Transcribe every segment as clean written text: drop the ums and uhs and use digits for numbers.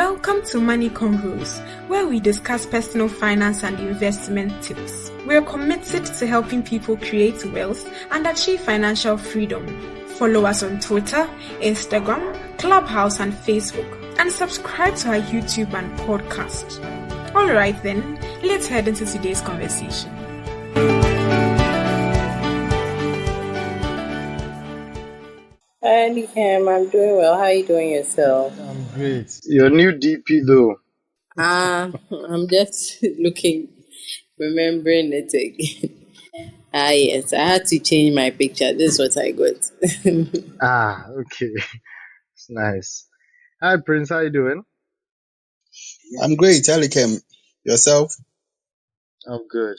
Welcome to Money Convos, where we discuss personal finance and investment tips. We're committed to helping people create wealth and achieve financial freedom. Follow us on Twitter, Instagram, Clubhouse, and Facebook, and subscribe to our YouTube and podcast. Alright then, let's head into today's conversation. Hi, Liam. I'm doing well. How are you doing yourself? I'm great. Your new DP though. I'm just remembering it again. Yes, I had to change my picture. This is what I got. Okay. It's nice. Hi Prince, how you doing? I'm great, Alikem. Yourself? I'm good.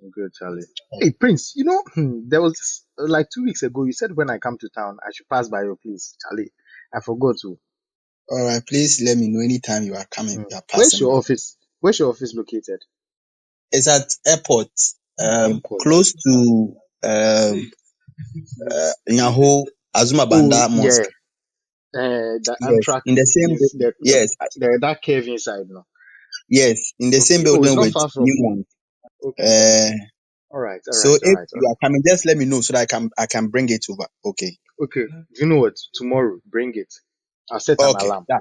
I'm good, Charlie. Hey Prince, there was this, like 2 weeks ago, you said when I come to town, I should pass by your place, Charlie. I forgot to. All right, please let me know anytime you are coming. You are Where's passing. your office? Where's your office located? It's at airport, Airport. close to Nyaho Azuma Banda Mosque. The Yes, Amtrak. in the same. Yes, that cave inside, no? yes, in the same Okay. building It's not with far from. Newmont. Okay. All right. So if you are coming, just let me know so that I can bring it over. Okay. Okay. You know what? Tomorrow, bring it. I'll set an Okay. alarm. Yeah.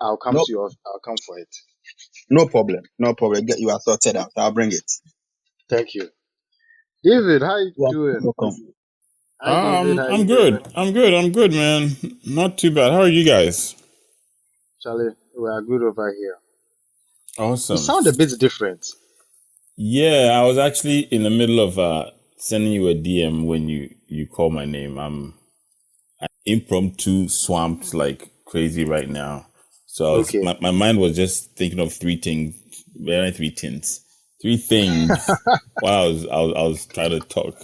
I'll come to your. I'll come for it. No problem. No problem. You are sorted out. I'll bring it. Thank you, David. How you doing? Welcome. Hi, David. How I'm you good. doing? I'm good, man. Not too bad. How are you guys? Charlie, we are good over here. Awesome. You sound a bit different. Yeah, I was actually in the middle of sending you a DM when you called my name. I'm impromptu swamped like crazy right now. So my mind was just thinking of three things while I was trying to talk.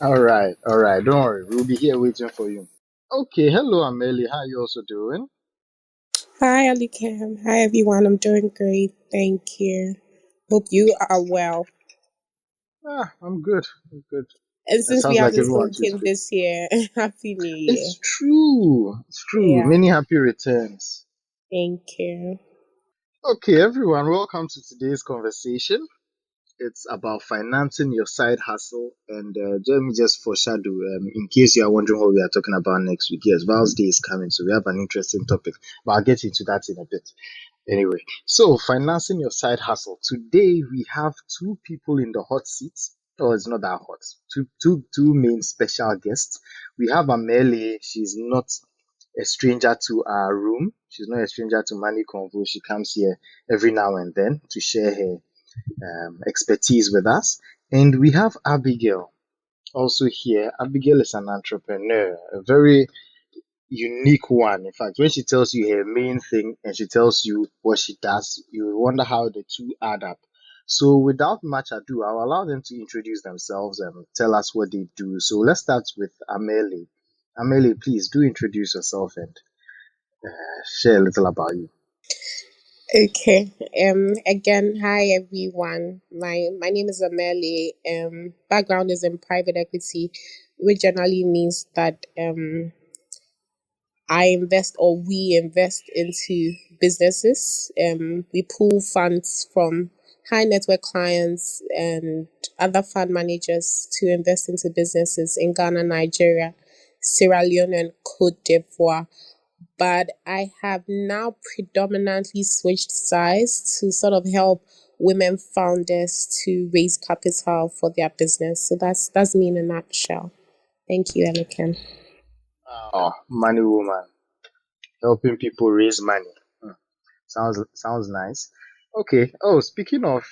All right. Don't worry. We'll be here waiting for you. Okay. Hello, Amelie. How are you also doing? Hi, Alikem. Hi, everyone. I'm doing great. Thank you. Hope you are well. I'm good. And since we haven't everyone spoken this year, Happy New Year. It's true. Yeah. Many happy returns. Thank you. Okay, everyone. Welcome to today's conversation. It's about financing your side hustle. And let me just foreshadow, in case you are wondering what we are talking about next week. Yes, Val's Day is coming, so we have an interesting topic. But I'll get into that in a bit. Anyway, so financing your side hustle. Today we have two people in the hot seats. Oh, it's not that hot. Two main special guests. We have Amelie. She's not a stranger to our room. She's not a stranger to Money Convo. She comes here every now and then to share her expertise with us. And we have Abigail also here. Abigail is an entrepreneur, a very unique one. In fact, when she tells you her main thing and she tells you what she does, you wonder how the two add up. So without much ado, I'll allow them to introduce themselves and tell us what they do. So let's start with Amelie. Amelie, please do introduce yourself and share a little about you. Okay. Again, hi everyone. My name is Amelie. Background is in private equity, which generally means that we invest into businesses. We pool funds from high network clients and other fund managers to invest into businesses in Ghana, Nigeria, Sierra Leone, and Cote d'Ivoire. But I have now predominantly switched sides to sort of help women founders to raise capital for their business. So that's me in a nutshell. Thank you, Elikem. Oh, money woman, helping people raise money. Sounds nice. Okay. Oh, speaking of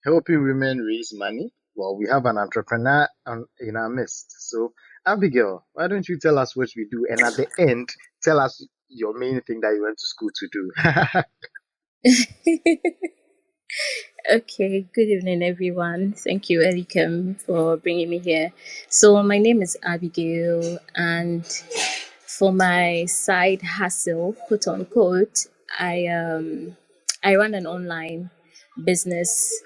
helping women raise money, well, we have an entrepreneur in our midst. So, Abigail, why don't you tell us what we do, and at the end, tell us your main thing that you went to school to do. Okay, good evening, everyone. Thank you, Elikem, for bringing me here. So, my name is Abigail, and for my side hustle, quote unquote, I run an online business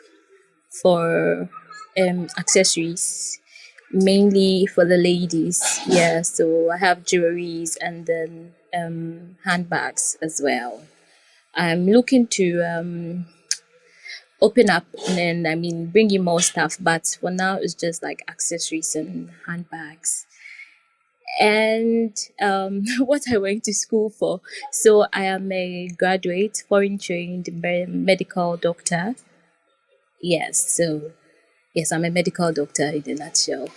for accessories, mainly for the ladies. Yeah, so I have jewelries and then handbags as well. I'm looking to open up and bring in more stuff, but for now it's just like accessories and handbags. And what I went to school for. So I am a graduate, foreign trained medical doctor. Yes, so yes, I'm a medical doctor in a nutshell.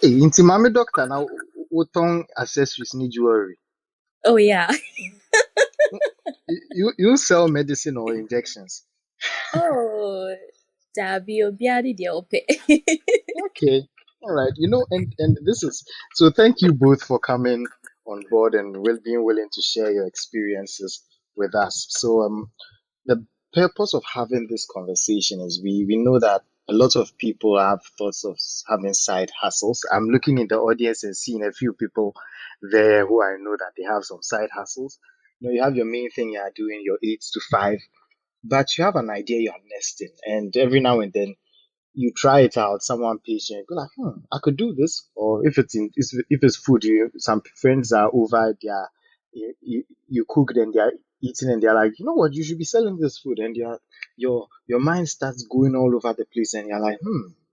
Hey, inti mame doctor now utong accessories ni jewelry. Oh yeah. You sell medicine or injections? Oh, Dabi Obiadi de Ope. Okay. All right. And this is so thank you both for coming on board and being willing to share your experiences with us. So the purpose of having this conversation is we know that a lot of people have thoughts of having side hustles. I'm looking in the audience and seeing a few people there who I know that they have some side hustles. You have your main thing you are doing, your 8 to 5, but you have an idea you are nesting, and every now and then you try it out, someone pays you, and go like, I could do this. Or if it's food, some friends are over, you cooked and they're eating and they're like, you know what, you should be selling this food, and your mind starts going all over the place, and you're like,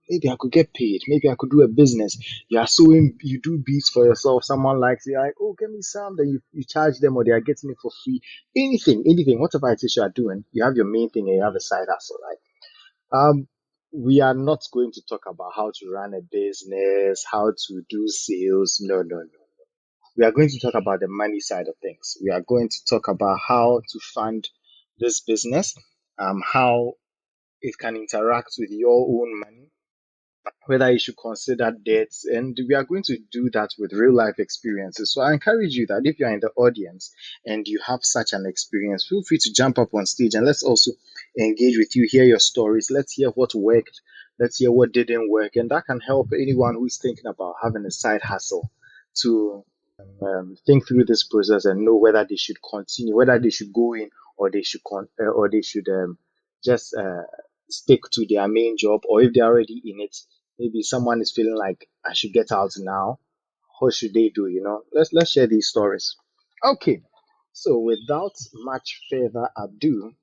maybe I could get paid, maybe I could do a business. You are sewing, you do beats for yourself, someone likes it, you're like, oh, give me some, then you charge them, or they are getting it for free. Anything, whatever it is you are doing, you have your main thing and you have a side hustle, right? We are not going to talk about how to run a business, how to do sales. No, no, no. We are going to talk about the money side of things. We are going to talk about how to fund this business, how it can interact with your own money, whether you should consider debts, and we are going to do that with real life experiences. So I encourage you that if you are in the audience and you have such an experience, feel free to jump up on stage and let's also engage with you, hear your stories. Let's hear what worked, let's hear what didn't work, and that can help anyone who is thinking about having a side hustle to think through this process and know whether they should continue, whether they should go in, or they should just stick to their main job, or if they're already in it, maybe someone is feeling like I should get out now. What should they do? Let's share these stories. Okay, so without much further ado,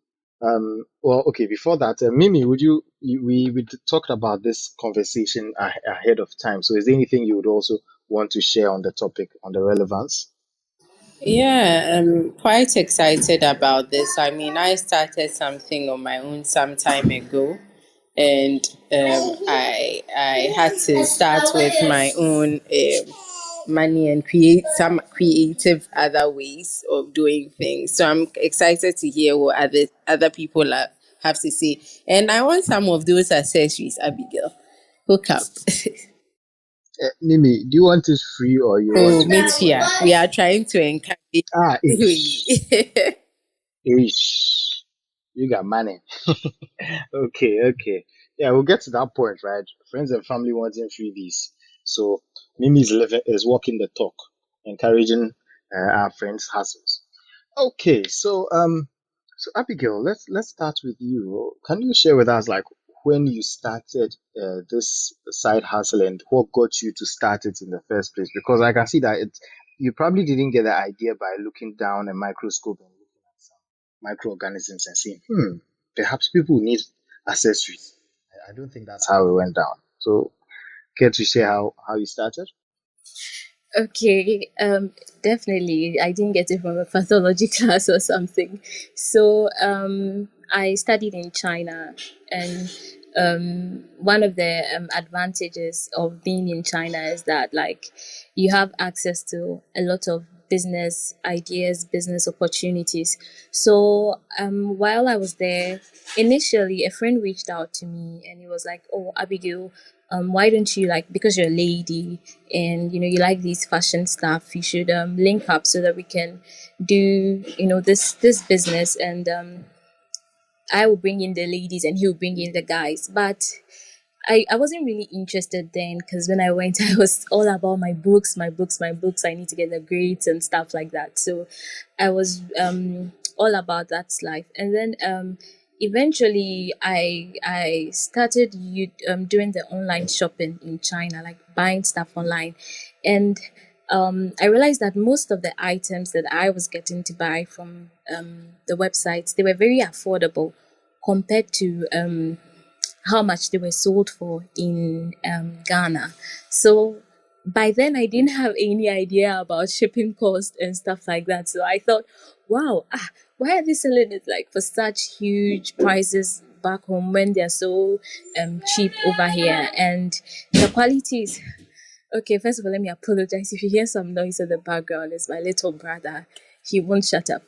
well, okay, before that, Mimi, we talked about this conversation ahead of time. So, is there anything you would also want to share on the topic, on the relevance? Yeah, I'm quite excited about this. I mean, I started something on my own some time ago, and I had to start with my own money and create some creative other ways of doing things. So I'm excited to hear what other people have to say, and I want some of those accessories, Abigail. Hook up. Mimi, do you want it free or you want Oh, to me pay too. for it? Yeah. We are trying to encourage. Ish, ish, you got money. Okay. Yeah, we'll get to that point, right? Friends and family wanting freebies. So Mimi is walking the talk, encouraging our friends' hustles. Okay, so Abigail, let's start with you. Can you share with us like when you started this side hustle and what got you to start it in the first place? Because I can see that you probably didn't get the idea by looking down a microscope and looking at some microorganisms and saying, perhaps people need accessories. I don't think that's how it went down. So, care to share how you started? Okay, definitely. I didn't get it from a pathology class or something. So I studied in China, and one of the advantages of being in China is that like you have access to a lot of business ideas, business opportunities. So while I was there, initially a friend reached out to me and he was like, "Oh, Abigail, why don't you like because you're a lady and you like these fashion stuff, you should link up so that we can do this business and I will bring in the ladies and he'll bring in the guys." But I wasn't really interested then because when I went, I was all about my books, my books, my books. I need to get the grades and stuff like that. So I was all about that life. And then eventually I started doing the online shopping in China, like buying stuff online. And I realized that most of the items that I was getting to buy from the websites, they were very affordable compared to how much they were sold for in Ghana. So by then, I didn't have any idea about shipping cost and stuff like that. So I thought, wow, why are they selling it like for such huge prices back home when they're so cheap over here? And the quality is okay. First of all, let me apologize if you hear some noise in the background. It's my little brother. He won't shut up.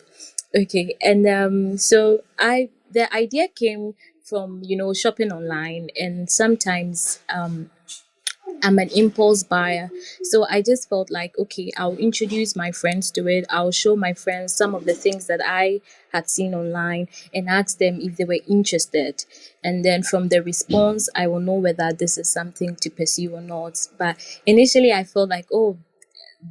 Okay, and so the idea came from shopping online, and sometimes I'm an impulse buyer. So I just felt like, okay, I'll introduce my friends to it. I'll show my friends some of the things that I had seen online and ask them if they were interested. And then from the response, I will know whether this is something to pursue or not. But initially, I felt like, oh,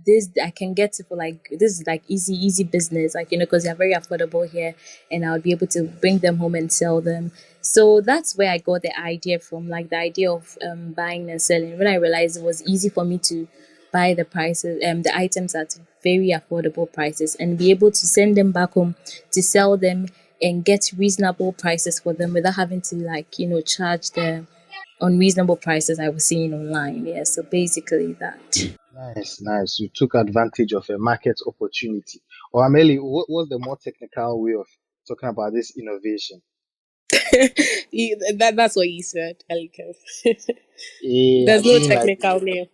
this I can get it for like this is like easy business, like because they're very affordable here, and I'll be able to bring them home and sell them. So that's where I got the idea from, like the idea of buying and selling. When I realized it was easy for me to buy the items at very affordable prices and be able to send them back home to sell them and get reasonable prices for them without having to charge the unreasonable prices I was seeing online. Yeah, so basically that. Nice, nice. You took advantage of a market opportunity. Or Amelie, what was the more technical way of talking about this innovation? That's what you said, Elikem. You're There's no doing like technical name.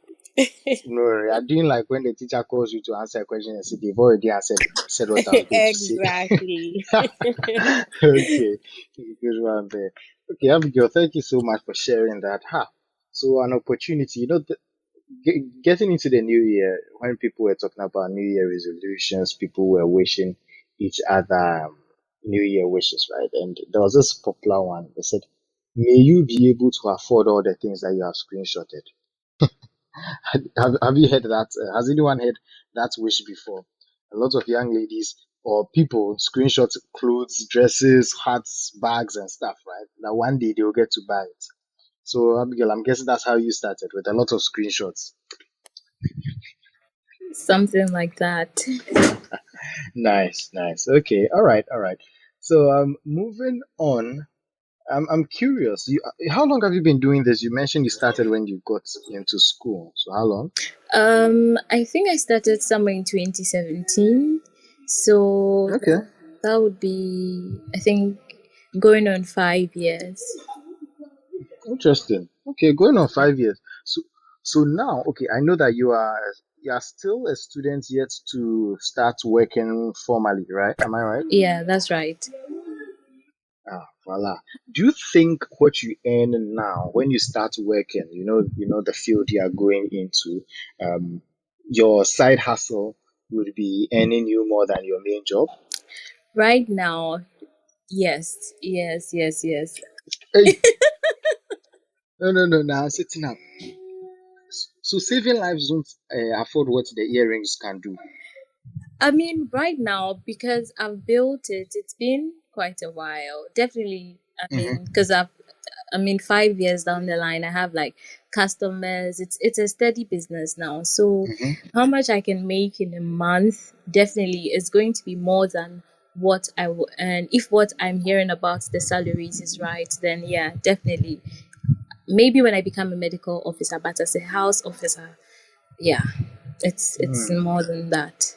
no, you're doing like when the teacher calls you to answer a question and say they've already answered said what I was going to say. Exactly. Okay, good one there. Okay, Abigail, thank you so much for sharing that. So an opportunity, getting into the new year, when people were talking about New Year resolutions, people were wishing each other New Year wishes, right? And there was this popular one. They said, "May you be able to afford all the things that you have screenshotted." Have you heard that? Has anyone heard that wish before? A lot of young ladies or people screenshot clothes, dresses, hats, bags, and stuff, right? That one day they will get to buy it. So, Abigail, I'm guessing that's how you started with a lot of screenshots. Something like that. Nice, nice. Okay, all right, all right. So, moving on. I'm curious. How long have you been doing this? You mentioned you started when you got into school. So, how long? I think I started somewhere in 2017. So Okay. that would be, I think, going on 5 years. Interesting. Okay, going on 5 years. So now, okay, I know that you are still a student yet to start working formally, right? Am I right? Yeah, that's right. Voila. Do you think what you earn now, when you start working, the field you are going into, your side hustle would be earning you more than your main job? Right now, yes, yes, yes, yes. Hey, no, no, no, no, I'm sitting up. So saving lives don't afford what the earrings can do. I mean, right now, because I've built it, it's been quite a while. Definitely, I Hmm. mean, because I mean, 5 years down the line, I have like customers. It's a steady business now. So, Hmm. how much I can make in a month definitely is going to be more than what I will earn. If what I'm hearing about the salaries is right, then yeah, definitely. Maybe when I become a medical officer, but as a house officer, yeah, it's Hmm. more than that.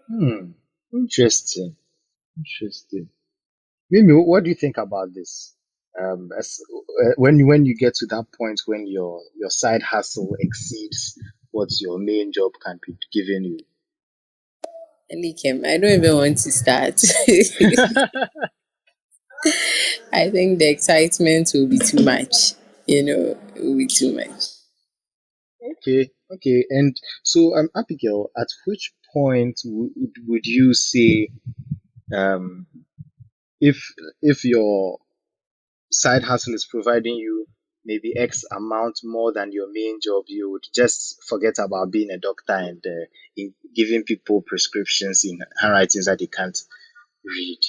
Hmm. Interesting. Interesting. Mimi, what do you think about this? When you get to that point when your side hustle exceeds what your main job can be giving you. Elikem, I don't even want to start. I think the excitement will be too much. It will be too much. Okay, okay. And so, Abigail, at which point would you say, um, if your side hustle is providing you maybe X amount more than your main job, you would just forget about being a doctor and giving people prescriptions in handwritings that they can't read.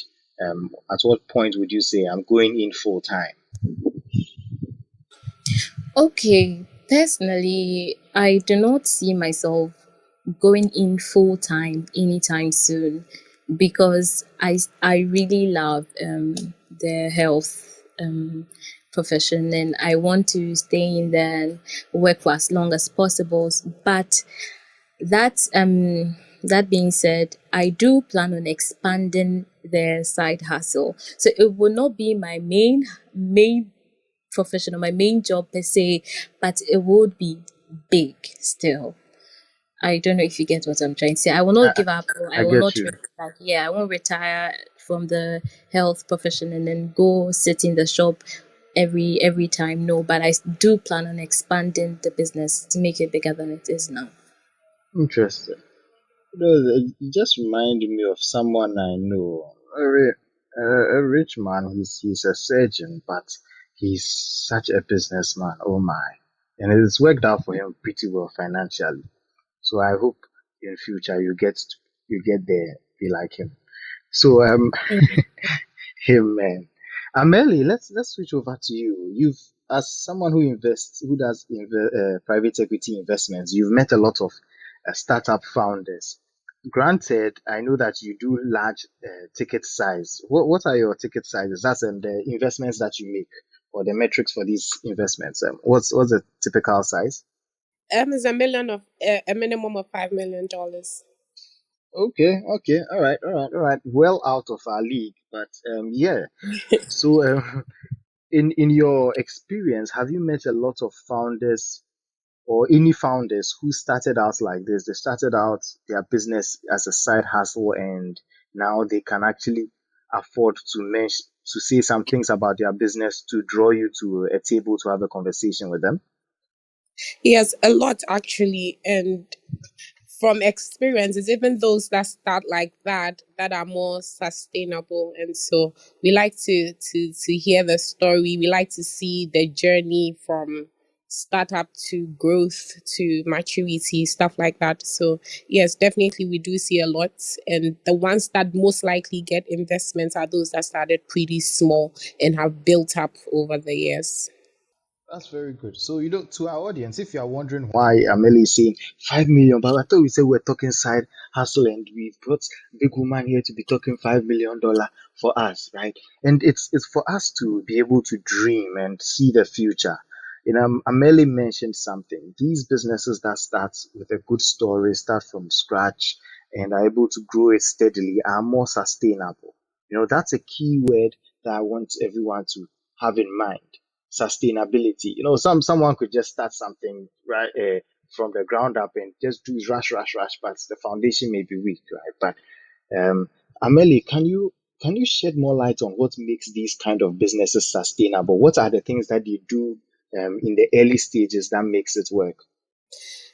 At what point would you say, I'm going in full time? Okay, personally, I do not see myself. going in full time anytime soon, because I really love the health profession, and I want to stay in there and work for as long as possible. But that being said, I do plan on expanding the side hustle. So it will not be my main profession or my main job per se, but it would be big still. I don't know if you get what I'm trying to say. I will I, not give up. Or I I will get not you. I won't retire from the health profession and then go sit in the shop every time. No, but I do plan on expanding the business to make it bigger than it is now. Interesting. You just reminded me of someone I know. A rich man. He's a surgeon, but he's such a businessman. Oh my! And it's worked out for him pretty well financially. So I hope in future you get there, be like him. So him man, Amelie, let's switch over to you. You've as someone who does private equity investments, you've met a lot of startup founders. Granted, I know that you do large ticket size. What are your ticket sizes? That's the investments that you make or the metrics for these investments. What's the typical size? Is a minimum of $5 million. Okay, okay, all right, all right, all right. Well out of our league, but yeah. So, in your experience, have you met a lot of founders or any founders who started out like this? They started out their business as a side hustle, and now they can actually afford to mention to say some things about their business to draw you to a table to have a conversation with them. Yes, a lot actually. And from experiences, even those that start like that are more sustainable. And so we like to hear the story. We like to see the journey from startup to growth to maturity, stuff like that. So yes, definitely we do see a lot. And the ones that most likely get investments are those that started pretty small and have built up over the years. That's very good. So, to our audience, if you are wondering why Amelie is saying 5 million, but I thought we said we are talking side hustle and we brought big woman here to be talking $5 million for us, right? And it's for us to be able to dream and see the future. Amelie mentioned something. These businesses that start with a good story, start from scratch, and are able to grow it steadily are more sustainable. That's a key word that I want everyone to have in mind, sustainability. Someone could just start something right from the ground up and just do rush, rush, rush, but the foundation may be weak, right? But Amelie, can you shed more light on what makes these kind of businesses sustainable? What are the things that you do in the early stages that makes it work?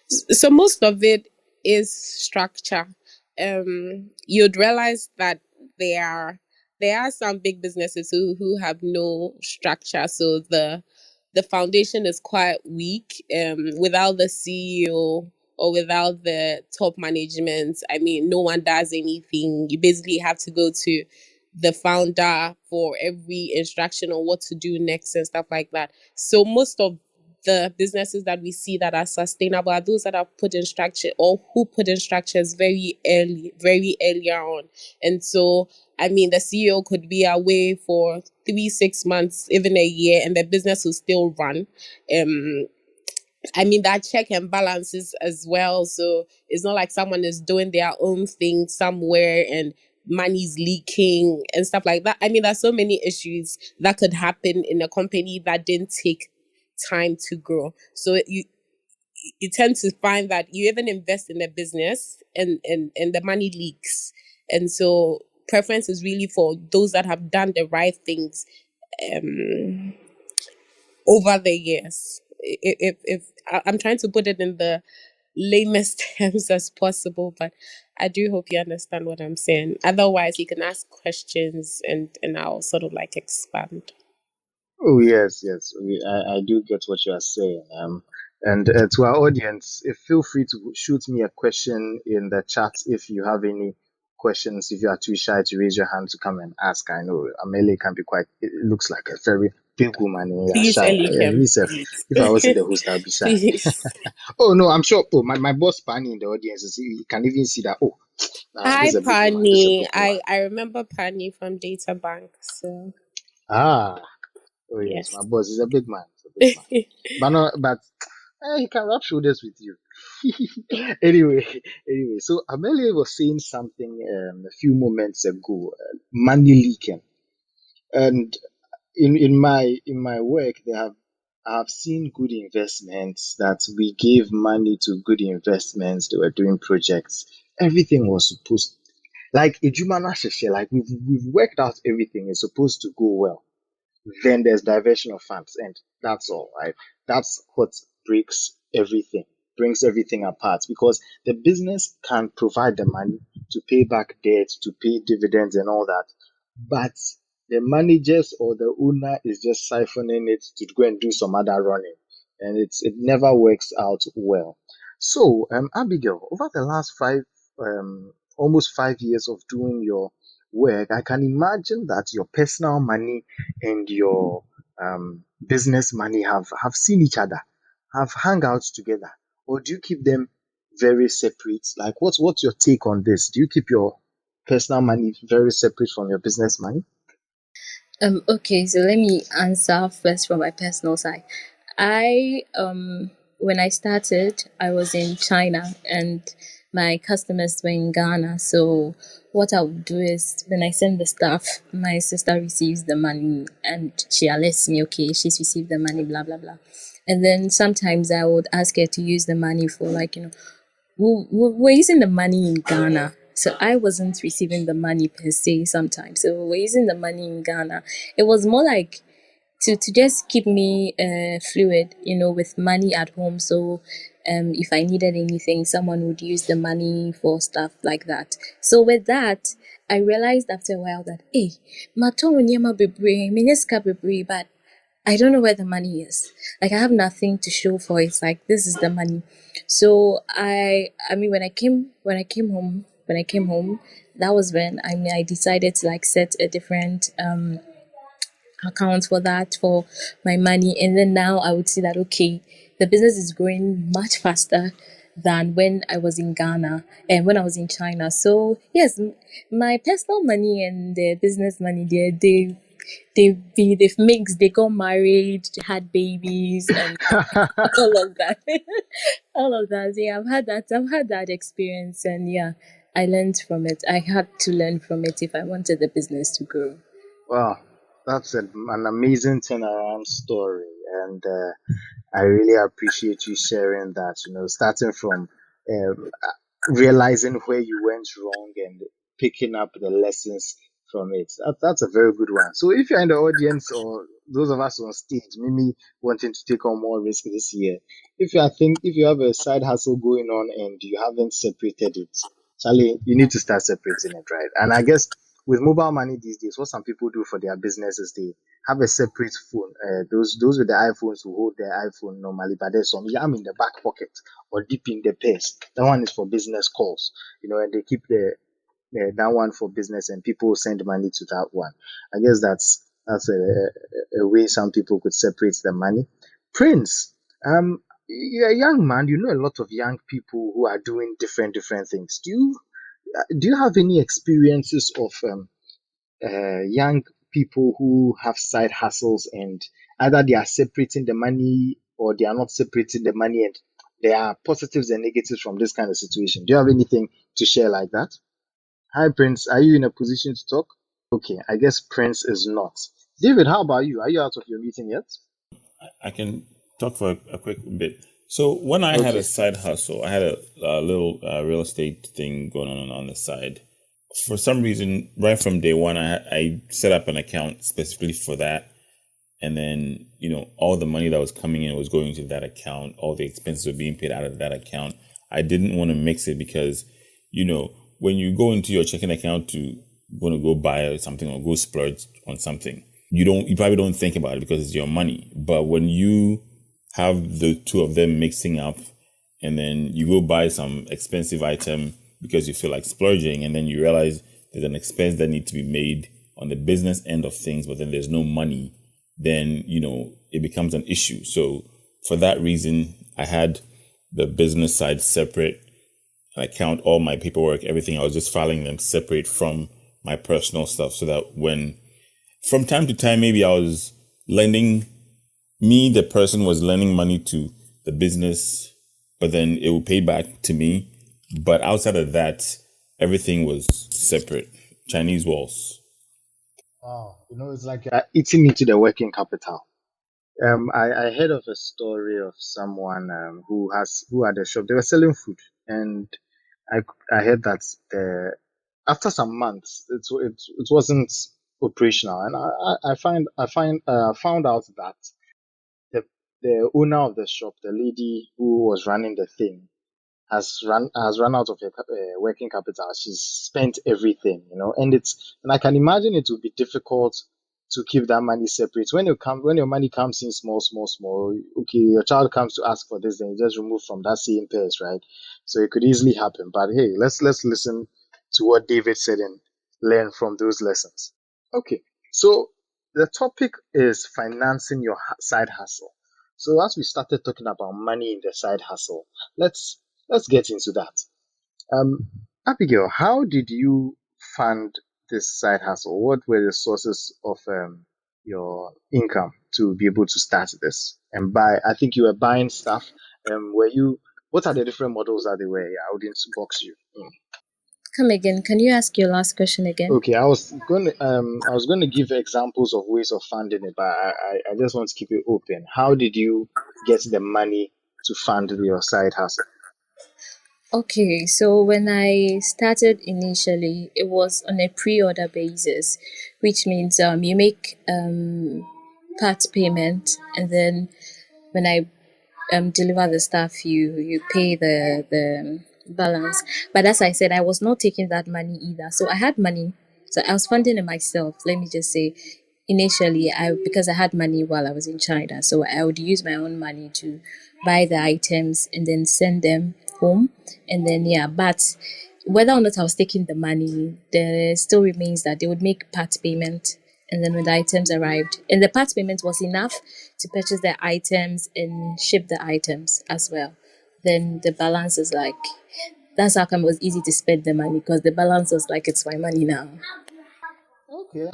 So most of it is structure. You'd realize that there are there are some big businesses who have no structure. So the foundation is quite weak. Without the CEO or without the top management, I mean, no one does anything. You basically have to go to the founder for every instruction on what to do next and stuff like that. So most of the businesses that we see that are sustainable are those that are put in structure or who put in structures very earlier on. And so, I mean, the CEO could be away for 3, 6 months, even a year, and the business will still run. Um, I mean, that check and balances as well. So it's not like someone is doing their own thing somewhere and money's leaking and stuff like that. I mean, there's so many issues that could happen in a company that didn't take time to grow. So you tend to find that you even invest in a business and the money leaks. And so preference is really for those that have done the right things um over the years. If I'm trying to put it in the lamest terms as possible, but I do hope you understand what I'm saying. Otherwise, you can ask questions and I'll sort of like expand. Oh yes, yes, I do get what you are saying. And to our audience, feel free to shoot me a question in the chat if you have any questions. If you are too shy to raise your hand to come and ask, I know Amelie can be quite. It looks like a very big woman, yeah, Please, shy. Elikem, Me self, please. if I wasn't the host, I'd be shy. Please. Oh no, I'm sure. Oh, my boss Pani in the audience, he can even see that. Oh, this Hi, is a big woman. This is a Pani. big woman. I remember Pani from Data Bank. So, Ah, oh yes, my yes. boss is a big man. He's a big man. But no, but he can rub shoulders with you. anyway, so Amelia was saying something a few moments ago, money leaking, and in my work, I have seen good investments that we gave money to good investments. They were doing projects. Everything was supposed like Ejumana Sheshe, like we've worked out everything. It's supposed to go well. Then there's diversion of funds, and that's all, right? That's what breaks everything, brings everything apart because the business can provide the money to pay back debt, to pay dividends, and all that, but the managers or the owner is just siphoning it to go and do some other running, and it never works out well. So, Abigail, over the last almost 5 years of doing your work, I can imagine that your personal money and your business money have seen each other, have hung out together, or do you keep them very separate? Like, what's your take on this? Do you keep your personal money very separate from your business money? Okay, so let me answer first from my personal side. I when I started, I was in China and my customers were in Ghana. So what I would do is when I send the stuff, my sister receives the money and she alerts me, okay, she's received the money, blah blah blah. And then sometimes I would ask her to use the money for, like, we're using the money in Ghana. So I wasn't receiving the money per se sometimes. So we're using the money in Ghana. It was more like to just keep me fluid, with money at home. So if I needed anything, someone would use the money for stuff like that. So with that, I realized after a while that, hey, matongo nyama bebre, minyeska bebre, but I don't know where the money is. Like, I have nothing to show for it. It's like, this is the money. So I mean, when I came home, that was when I decided to, like, set a different account for that, for my money. And then now I would see that, okay, the business is growing much faster than when I was in Ghana and when I was in China. So yes, my personal money and the business money, they've mixed. They got married, had babies, and all of that. All of that. Yeah, I've had that experience, and yeah, I learned from it. I had to learn from it if I wanted the business to grow. Wow, that's an amazing turnaround story, and I really appreciate you sharing that. Starting from um, realizing where you went wrong and picking up the lessons from it. That's a very good one. So if you're in the audience or those of us on stage, maybe wanting to take on more risk this year, if you have a side hustle going on and you haven't separated it, Charlie, you need to start separating it, right? And I guess with mobile money these days, what some people do for their business is they have a separate phone. Those with the iPhones will hold their iPhone normally, but there's some yam in the back pocket or deep in the purse. That one is for business calls, and they keep that one for business, and people send money to that one. I guess that's a way some people could separate the money. Prince, you're a young man. You know a lot of young people who are doing different things. Do you have any experiences of young people who have side hustles and either they are separating the money or they are not separating the money, and there are positives and negatives from this kind of situation? Do you have anything to share like that? Hi, Prince. Are you in a position to talk? Okay, I guess Prince is not. David, how about you? Are you out of your meeting yet? I can talk for a quick bit. So when I had a Okay. side hustle, I had a little real estate thing going on the side. For some reason, right from day one, I set up an account specifically for that. And then, all the money that was coming in was going to that account. All the expenses were being paid out of that account. I didn't want to mix it because, when you go into your checking account to want to go buy something or go splurge on something, you probably don't think about it because it's your money. But when you have the two of them mixing up and then you go buy some expensive item because you feel like splurging, and then you realize there's an expense that needs to be made on the business end of things, but then there's no money, then, it becomes an issue. So for that reason, I had the business side separate. I count all my paperwork, everything. I was just filing them separate from my personal stuff, so that when, from time to time, maybe the person was lending money to the business, but then it would pay back to me. But outside of that, everything was separate. Chinese walls. Wow, it's like eating into the working capital. I heard of a story of someone who had a shop. They were selling food, and I I heard that after some months it wasn't operational, and found out that the owner of the shop, the lady who was running the thing, has run out of her working capital. She's spent everything, and I can imagine it would be difficult to keep that money separate. When your money comes in small, small, small, okay, your child comes to ask for this, then you just remove from that same purse, right? So it could easily happen. But hey, let's listen to what David said and learn from those lessons. Okay, so the topic is financing your side hustle. So as we started talking about money in the side hustle, let's let's get into that. Um, Abigail, how did you fund this side hustle? What were the sources of your income to be able to start this and buy? I think you were buying stuff. Were you? What are the different models that they were? Yeah, I wouldn't box you. Come again. Can you ask your last question again? Okay, I was going to give examples of ways of funding it, but I just want to keep it open. How did you get the money to fund your side hustle? Okay, so when I started initially, it was on a pre-order basis, which means you make part payment, and then when I deliver the stuff, you pay the balance. But as I said, I was not taking that money either. So I had money, so I was funding it myself. Let me just say, initially, I because I had money while I was in China, so I would use my own money to buy the items and then send them home, and then yeah. But whether or not I was taking the money, there still remains that they would make part payment, and then when the items arrived, and the part payment was enough to purchase the items and ship the items as well. Then the balance is like, that's how come it was easy to spend the money, because the balance was like, it's my money now. Okay,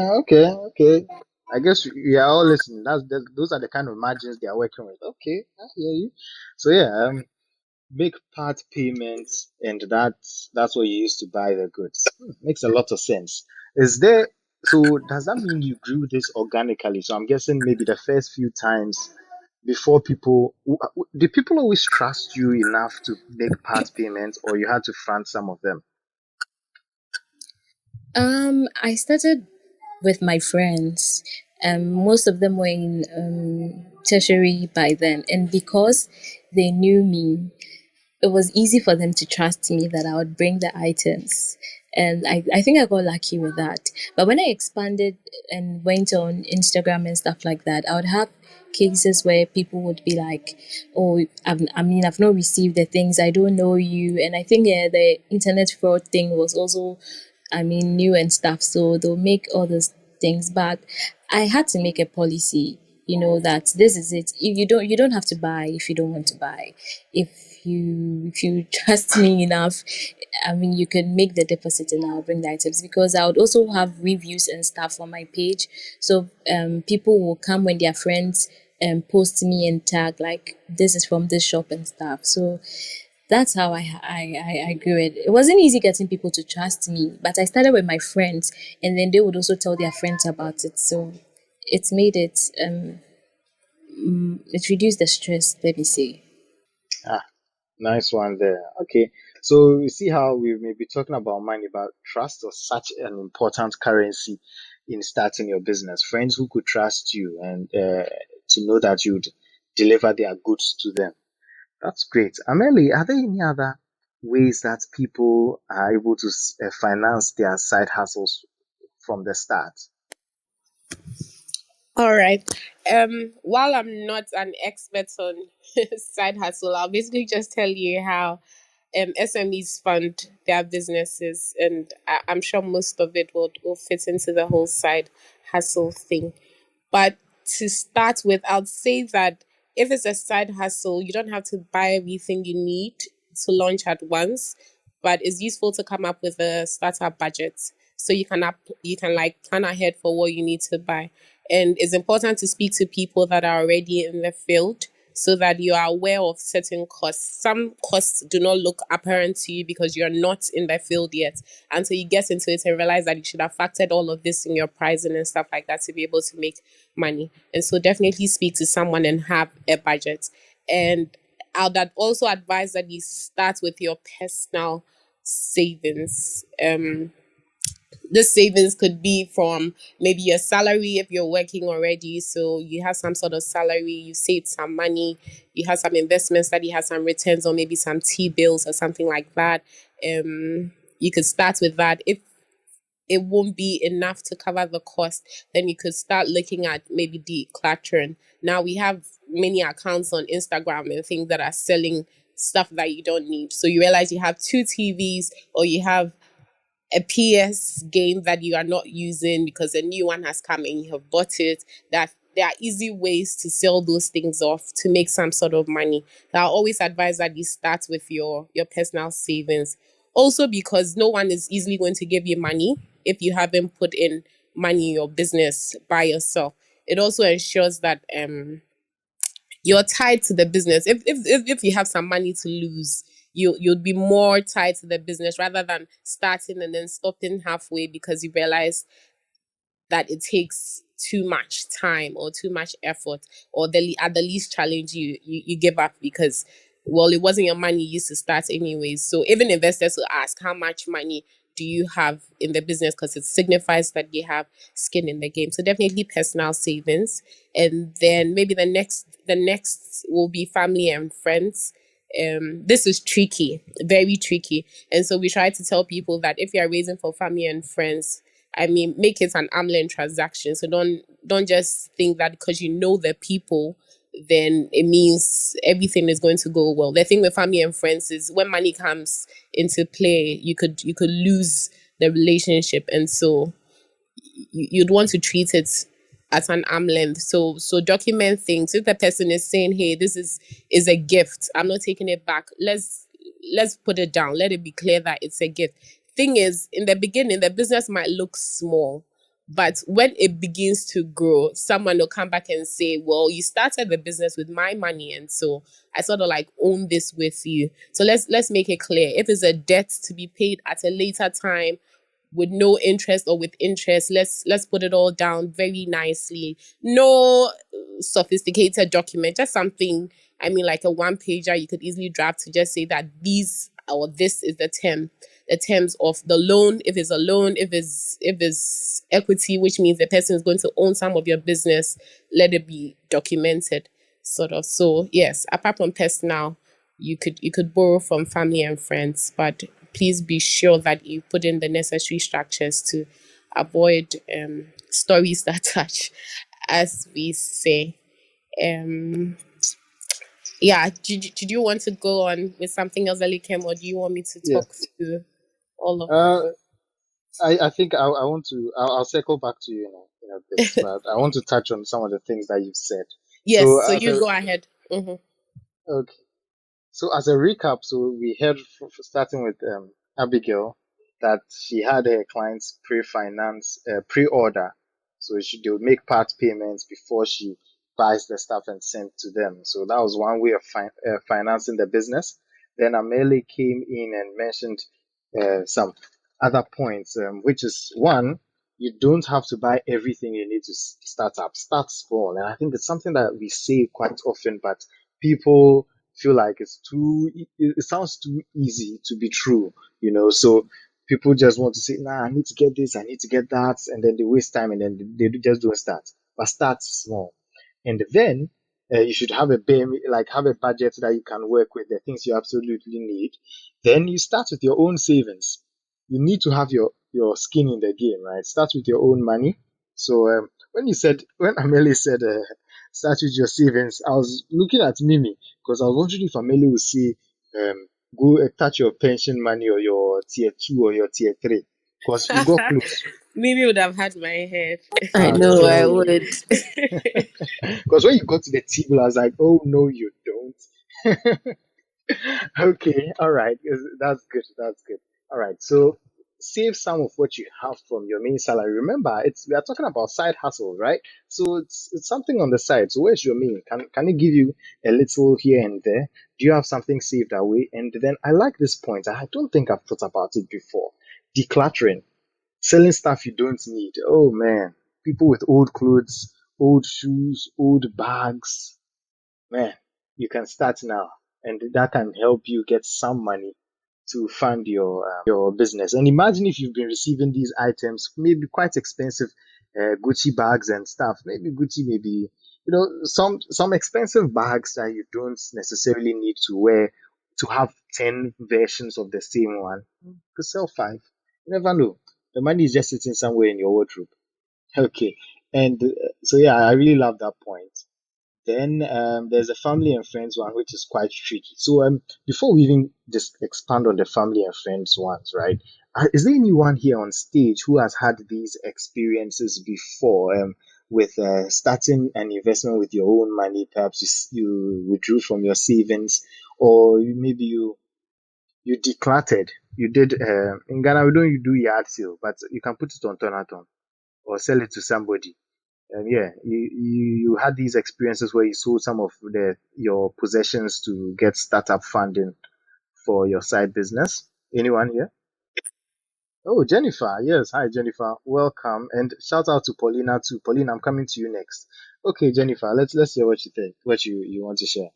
okay. I guess we are all listening. Those are the kind of margins they are working with. Okay, I hear you. So yeah, make part payments, and that's what you use to buy the goods. Makes a lot of sense. Is there? So does that mean you grew this organically? So I'm guessing maybe the first few times before did people always trust you enough to make part payments, or you had to front some of them? I started with my friends. Most of them were in tertiary by then, and because they knew me, it was easy for them to trust me that I would bring the items. And I think I got lucky with that. But when I expanded and went on Instagram and stuff like that, I would have cases where people would be like, oh, I've not received the things, I don't know you. And I think the internet fraud thing was also, new and stuff. So they'll make all those things. But I had to make a policy, that this is it. If you don't have to buy if you don't want to buy. If you trust me enough, you can make the deposit and I'll bring the items, because I would also have reviews and stuff on my page. So people will come when their friends post me and tag like, this is from this shop and stuff. So that's how I grew it. It wasn't easy getting people to trust me, but I started with my friends, and then they would also tell their friends about it. So it made it reduced the stress, let me say. Ah, nice one there. Okay. So you see how we may be talking about money, but trust was such an important currency in starting your business. Friends who could trust you and to know that you'd deliver their goods to them. That's great. Amelie, are there any other ways that people are able to finance their side hustles from the start? All right. While I'm not an expert on side hustle, I'll basically just tell you how SMEs fund their businesses, and I'm sure most of it will fit into the whole side hustle thing. But to start with, I'd say that if it's a side hustle, you don't have to buy everything you need to launch at once, but it's useful to come up with a startup budget so you can like plan ahead for what you need to buy. And it's important to speak to people that are already in the field so that you are aware of certain costs. Some costs do not look apparent to you because you're not in the field yet until you get into it and realize that you should have factored all of this in your pricing and stuff like that to be able to make money. And so definitely speak to someone and have a budget. And I'd also advise that you start with your personal savings. This savings could be from maybe your salary if you're working already. So you have some sort of salary, you saved some money, you have some investments that you have some returns or maybe some T bills or something like that. You could start with that. If it won't be enough to cover the cost, then you could start looking at maybe decluttering. Now we have many accounts on Instagram and things that are selling stuff that you don't need. So you realize you have two TVs or you have a PS game that you are not using because a new one has come and you have bought it, that there are easy ways to sell those things off to make some sort of money. So I always advise that you start with your personal savings. Also because no one is easily going to give you money if you haven't put in money in your business by yourself. It also ensures that you're tied to the business. If you have some money to lose, you'll be more tied to the business rather than starting and then stopping halfway because you realize that it takes too much time or too much effort, or at the least challenge you give up because, well, it wasn't your money you used to start anyways. So even investors will ask, how much money do you have in the business? Because it signifies that you have skin in the game. So definitely personal savings. And then maybe the next will be family and friends. This is tricky, very tricky. And so we try to tell people that if you're raising for family and friends, I mean, make it an arm's length transaction. So don't just think that because you know the people, then it means everything is going to go well. The thing with family and friends is when money comes into play, you could lose the relationship, and so you'd want to treat it at an arm length. So document things. If the person is saying, "Hey, this is a gift. I'm not taking it back." Let's put it down. Let it be clear that it's a gift. Thing is, in the beginning, the business might look small, but when it begins to grow, someone will come back and say, "Well, you started the business with my money, and so I sort of like own this with you." So let's make it clear. If it's a debt to be paid at a later time, with no interest or with interest, let's put it all down very nicely. No sophisticated document, just something, I mean, like a one pager you could easily draft to just say that these or this is the terms of the loan. If it's a loan, if it's equity, which means the person is going to own some of your business, let it be documented, sort of. So yes, apart from personal, you could borrow from family and friends, but please be sure that you put in the necessary structures to avoid stories that touch, as we say. Yeah, did you want to go on with something else, Alikem, or do you want me to Yeah. talk through all of I think I want to. I'll circle back to you in a bit, but I want to touch on some of the things that you've said. Yes, so as you go ahead. okay. So as a recap, so we heard starting with Abigail that she had her clients pre-order, so they would make part payments before she buys the stuff and send to them. So that was one way of financing the business. Then Ameli came in and mentioned some other points, which is one, you don't have to buy everything you need to start up. Start small, and I think it's something that we say quite often, but people feel like it sounds too easy to be true, so people just want to say, nah, I need to get this, I need to get that, and then they waste time and then they just don't start. But start small. And then you should have have a budget that you can work with, the things you absolutely need. Then you start with your own savings. You need to have your skin in the game, right? Start with your own money. So when Amelie said start with your savings, I was looking at Mimi because I was wondering if Amelie would say go touch your pension money or your tier 2 or your tier 3, because you got close. Maybe would have had my head. I I'm know I telling would. you. Because when you got to the table, I was like, oh no, you don't. Okay, all right. That's good. That's good. All right. So save some of what you have from your main salary. Remember, we are talking about side hustle, right? So it's something on the side. So where's your main? Can it give you a little here and there? Do you have something saved away? And then I like this point. I don't think I've thought about it before. Decluttering, selling stuff you don't need. Oh man, people with old clothes, old shoes, old bags, man, you can start now, and that can help you get some money to fund your business. And imagine if you've been receiving these items, maybe quite expensive Gucci bags and stuff. Maybe Gucci, maybe some expensive bags that you don't necessarily need to wear to have 10 versions of the same one. You could sell five. You never know. The money is just sitting somewhere in your wardrobe. Okay, and so yeah, I really love that point. Then there's a family and friends one, which is quite tricky. So before we even just expand on the family and friends ones, right? Is there anyone here on stage who has had these experiences before with starting an investment with your own money? Perhaps you withdrew from your savings, or maybe you decluttered. You did in Ghana we don't do yard sale, but you can put it on Tonaton or sell it to somebody. Yeah, you had these experiences where you sold some of your possessions to get startup funding for your side business. Anyone here? Oh, Jennifer. Yes, hi Jennifer. Welcome, and shout out to Paulina too. Paulina, I'm coming to you next. Okay, Jennifer, let's hear what you think. What you want to share.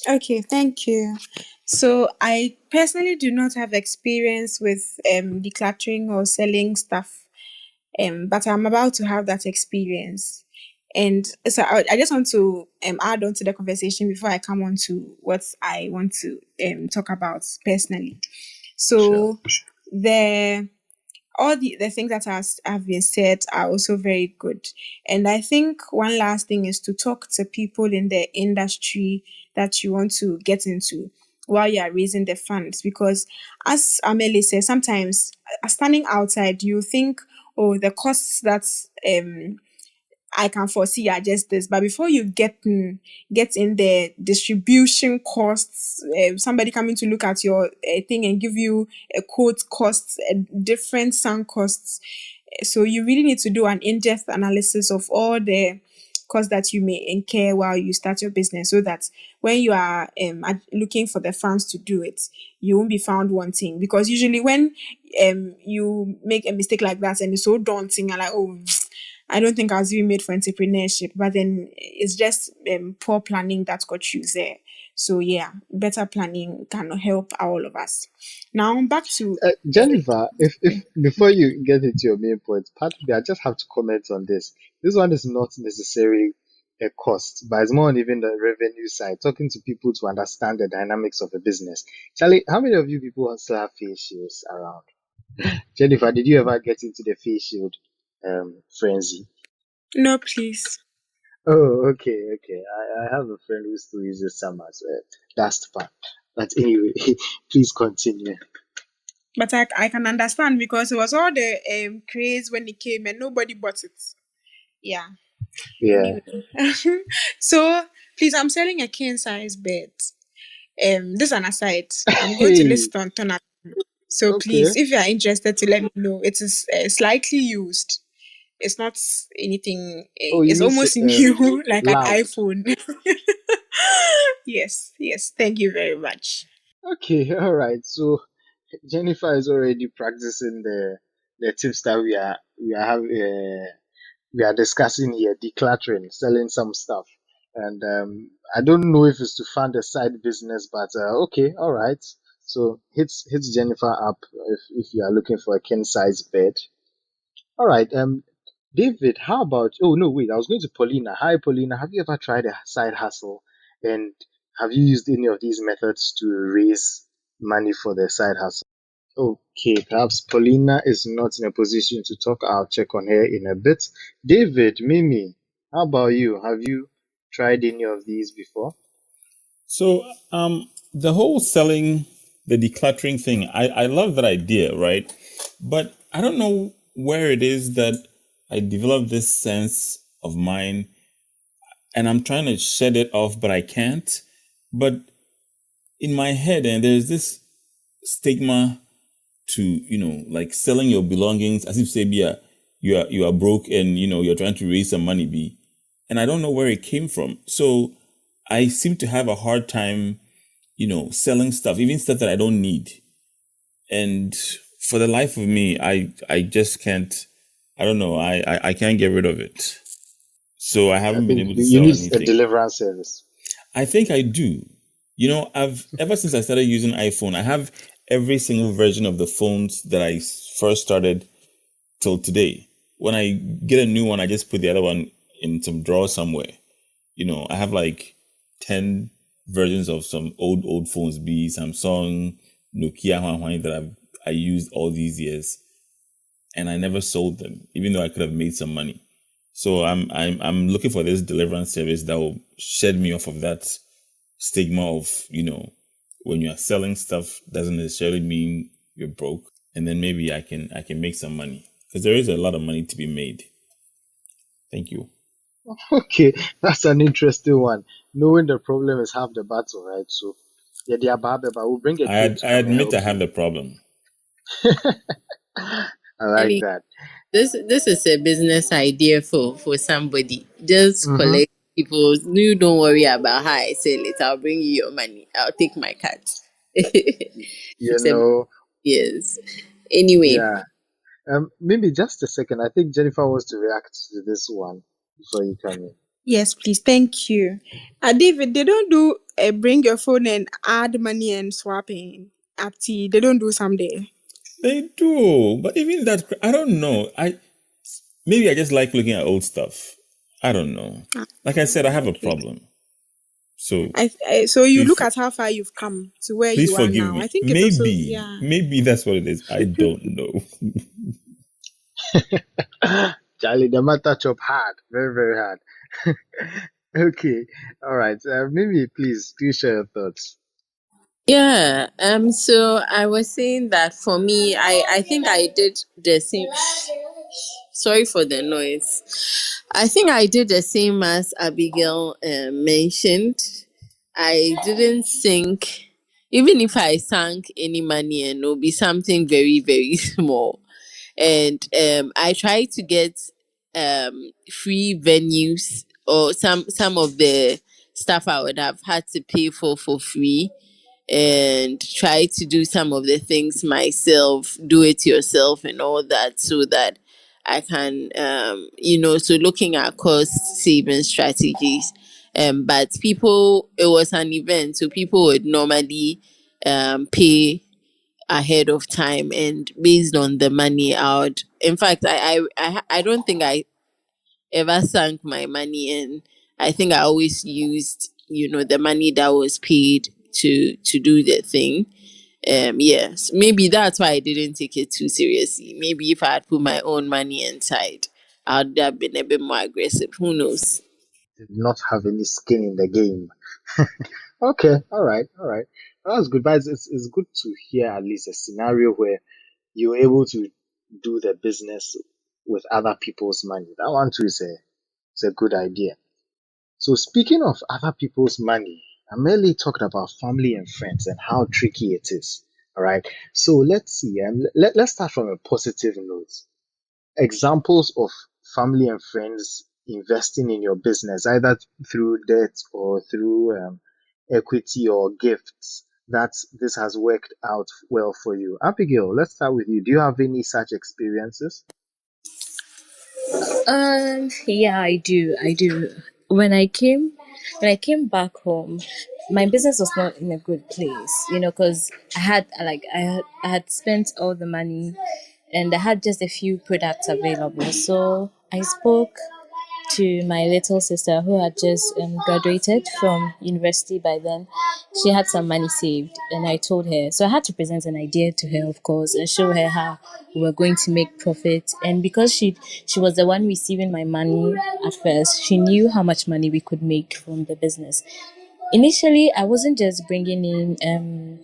Okay, thank you. So I personally do not have experience with decluttering or selling stuff, but I'm about to have that experience. And so I just want to add on to the conversation before I come on to what I want to talk about personally. Sure. So the all the things that have been said are also very good. And I think one last thing is to talk to people in the industry that you want to get into while you are raising the funds. Because as Amelie says, sometimes standing outside, you think, oh, the costs that I can foresee are just this. But before you get in the distribution costs, somebody coming to look at your thing and give you a quote costs, different sunk costs. So you really need to do an in-depth analysis of all the costs that you may incur while you start your business, so that when you are looking for the funds to do it, you won't be found wanting. Because usually when you make a mistake like that and it's so daunting and like, oh, I don't think I was even made for entrepreneurship, but then it's just poor planning that got you there. So yeah, better planning can help all of us. Now back to Jennifer, if before you get into your main point, partly I just have to comment on this. This one is not necessarily a cost, but it's more on even the revenue side, talking to people to understand the dynamics of a business. Charlie, how many of you people still have face shields around? Jennifer, did you ever get into the face shield frenzy? no, please. Oh, okay. I have a friend who still uses some as well. That's fun. But anyway, please continue. But I can understand because it was all the craze when it came and nobody bought it. Yeah. Yeah. Anyway. So please, I'm selling a king size bed. This is an aside. I'm going to Hey, list on Tona. So okay. please, if you are interested, to let me know. It is slightly used. It's not anything. Oh, you It's mean almost new, like an loud? iPhone. Yes. Thank you very much. Okay, all right. So Jennifer is already practicing the tips that we are discussing here, decluttering, selling some stuff, and I don't know if it's to fund a side business, but okay, all right. So hit Jennifer up if you are looking for a king size bed. All right. David, how about? Oh no, wait. I was going to Paulina. Hi, Paulina. Have you ever tried a side hustle, and have you used any of these methods to raise money for the side hustle? Okay, perhaps Paulina is not in a position to talk. I'll check on her in a bit. David, Mimi, how about you? Have you tried any of these before? So, the whole selling, the decluttering thing, I love that idea, right? But I don't know where it is that I developed this sense of mine and I'm trying to shed it off, but I can't. But in my head, and there's this stigma to, like selling your belongings as if say, yeah, you are broke and, you're trying to raise some money, be. And I don't know where it came from. So I seem to have a hard time, selling stuff, even stuff that I don't need. And for the life of me, I just can't, I don't know, I can't get rid of it. So I I haven't been think able to you sell need a anything. deliverance service. I think I do. I've ever since I started using iPhone, I have every single version of the phones that I first started till today. When I get a new one, I just put the other one in some drawer somewhere. I have like 10 versions of some old phones, be Samsung, Nokia, that I used all these years, and I never sold them, even though I could have made some money. So I'm looking for this deliverance service that will shed me off of that stigma of, when you are selling stuff doesn't necessarily mean you're broke. And then maybe I can make some money, because there is a lot of money to be made. Thank you. Okay, that's an interesting one. Knowing the problem is half the battle, right? So, yeah, the Ababa, we'll bring a team to I come and admit help I have you. the problem. I like that. This is a business idea for somebody. Just Mm-hmm. collect people. You don't worry about how I sell it. I'll bring you your money. I'll take my cut. You It's a know, yes. Anyway, yeah. Maybe just a second. I think Jennifer wants to react to this one before you come in. Yes, please. Thank you. David, they don't do bring your phone and add money and swapping. They don't do someday. They do, but even that, I don't know. Maybe I just like looking at old stuff. I don't know. Like I said, I have a Okay. problem. So So you please, look at how far you've come to where please you are forgive now. I me. think it also, yeah. Maybe that's what it is. I don't know. Charlie, the matter chop hard, very, very hard. Okay, all right. Maybe please do share your thoughts. yeah. So I was saying that for me, I think I did the same. Sorry for the noise. I think I did the same as Abigail mentioned. I didn't think, even if I sank any money, and it'll be something very, very small. And I try to get free venues, or some of the stuff I would have had to pay for free, and try to do some of the things myself, do it yourself and all that, so that I can, so looking at cost saving strategies. But people, it was an event, so people would normally pay ahead of time, and based on the money out. In fact, I don't think I ever sank my money in. I think I always used, the money that was paid to do the thing. Yes, maybe that's why I didn't take it too seriously. Maybe if I had put my own money inside, I'd have been a bit more aggressive. Who knows? Did not have any skin in the game. Okay, all right, all right. That's good, but it's good to hear at least a scenario where you're able to do the business with other people's money. That one too is a good idea. So speaking of other people's money, I'm mainly talking about family and friends and how tricky it is. All right. So let's see. Let's start from a positive note. Examples of family and friends investing in your business, either through debt or through equity or gifts, that this has worked out well for you. Abigail, let's start with you. Do you have any such experiences? Yeah, I do. I do. When I came, when I came back home, my business was not in a good place. Because I had spent all the money, and I had just a few products available. So I spoke to my little sister who had just graduated from university by then. She had some money saved, and I told her. So I had to present an idea to her, of course, and show her how we were going to make profit. And because she was the one receiving my money at first, she knew how much money we could make from the business. Initially, I wasn't just bringing in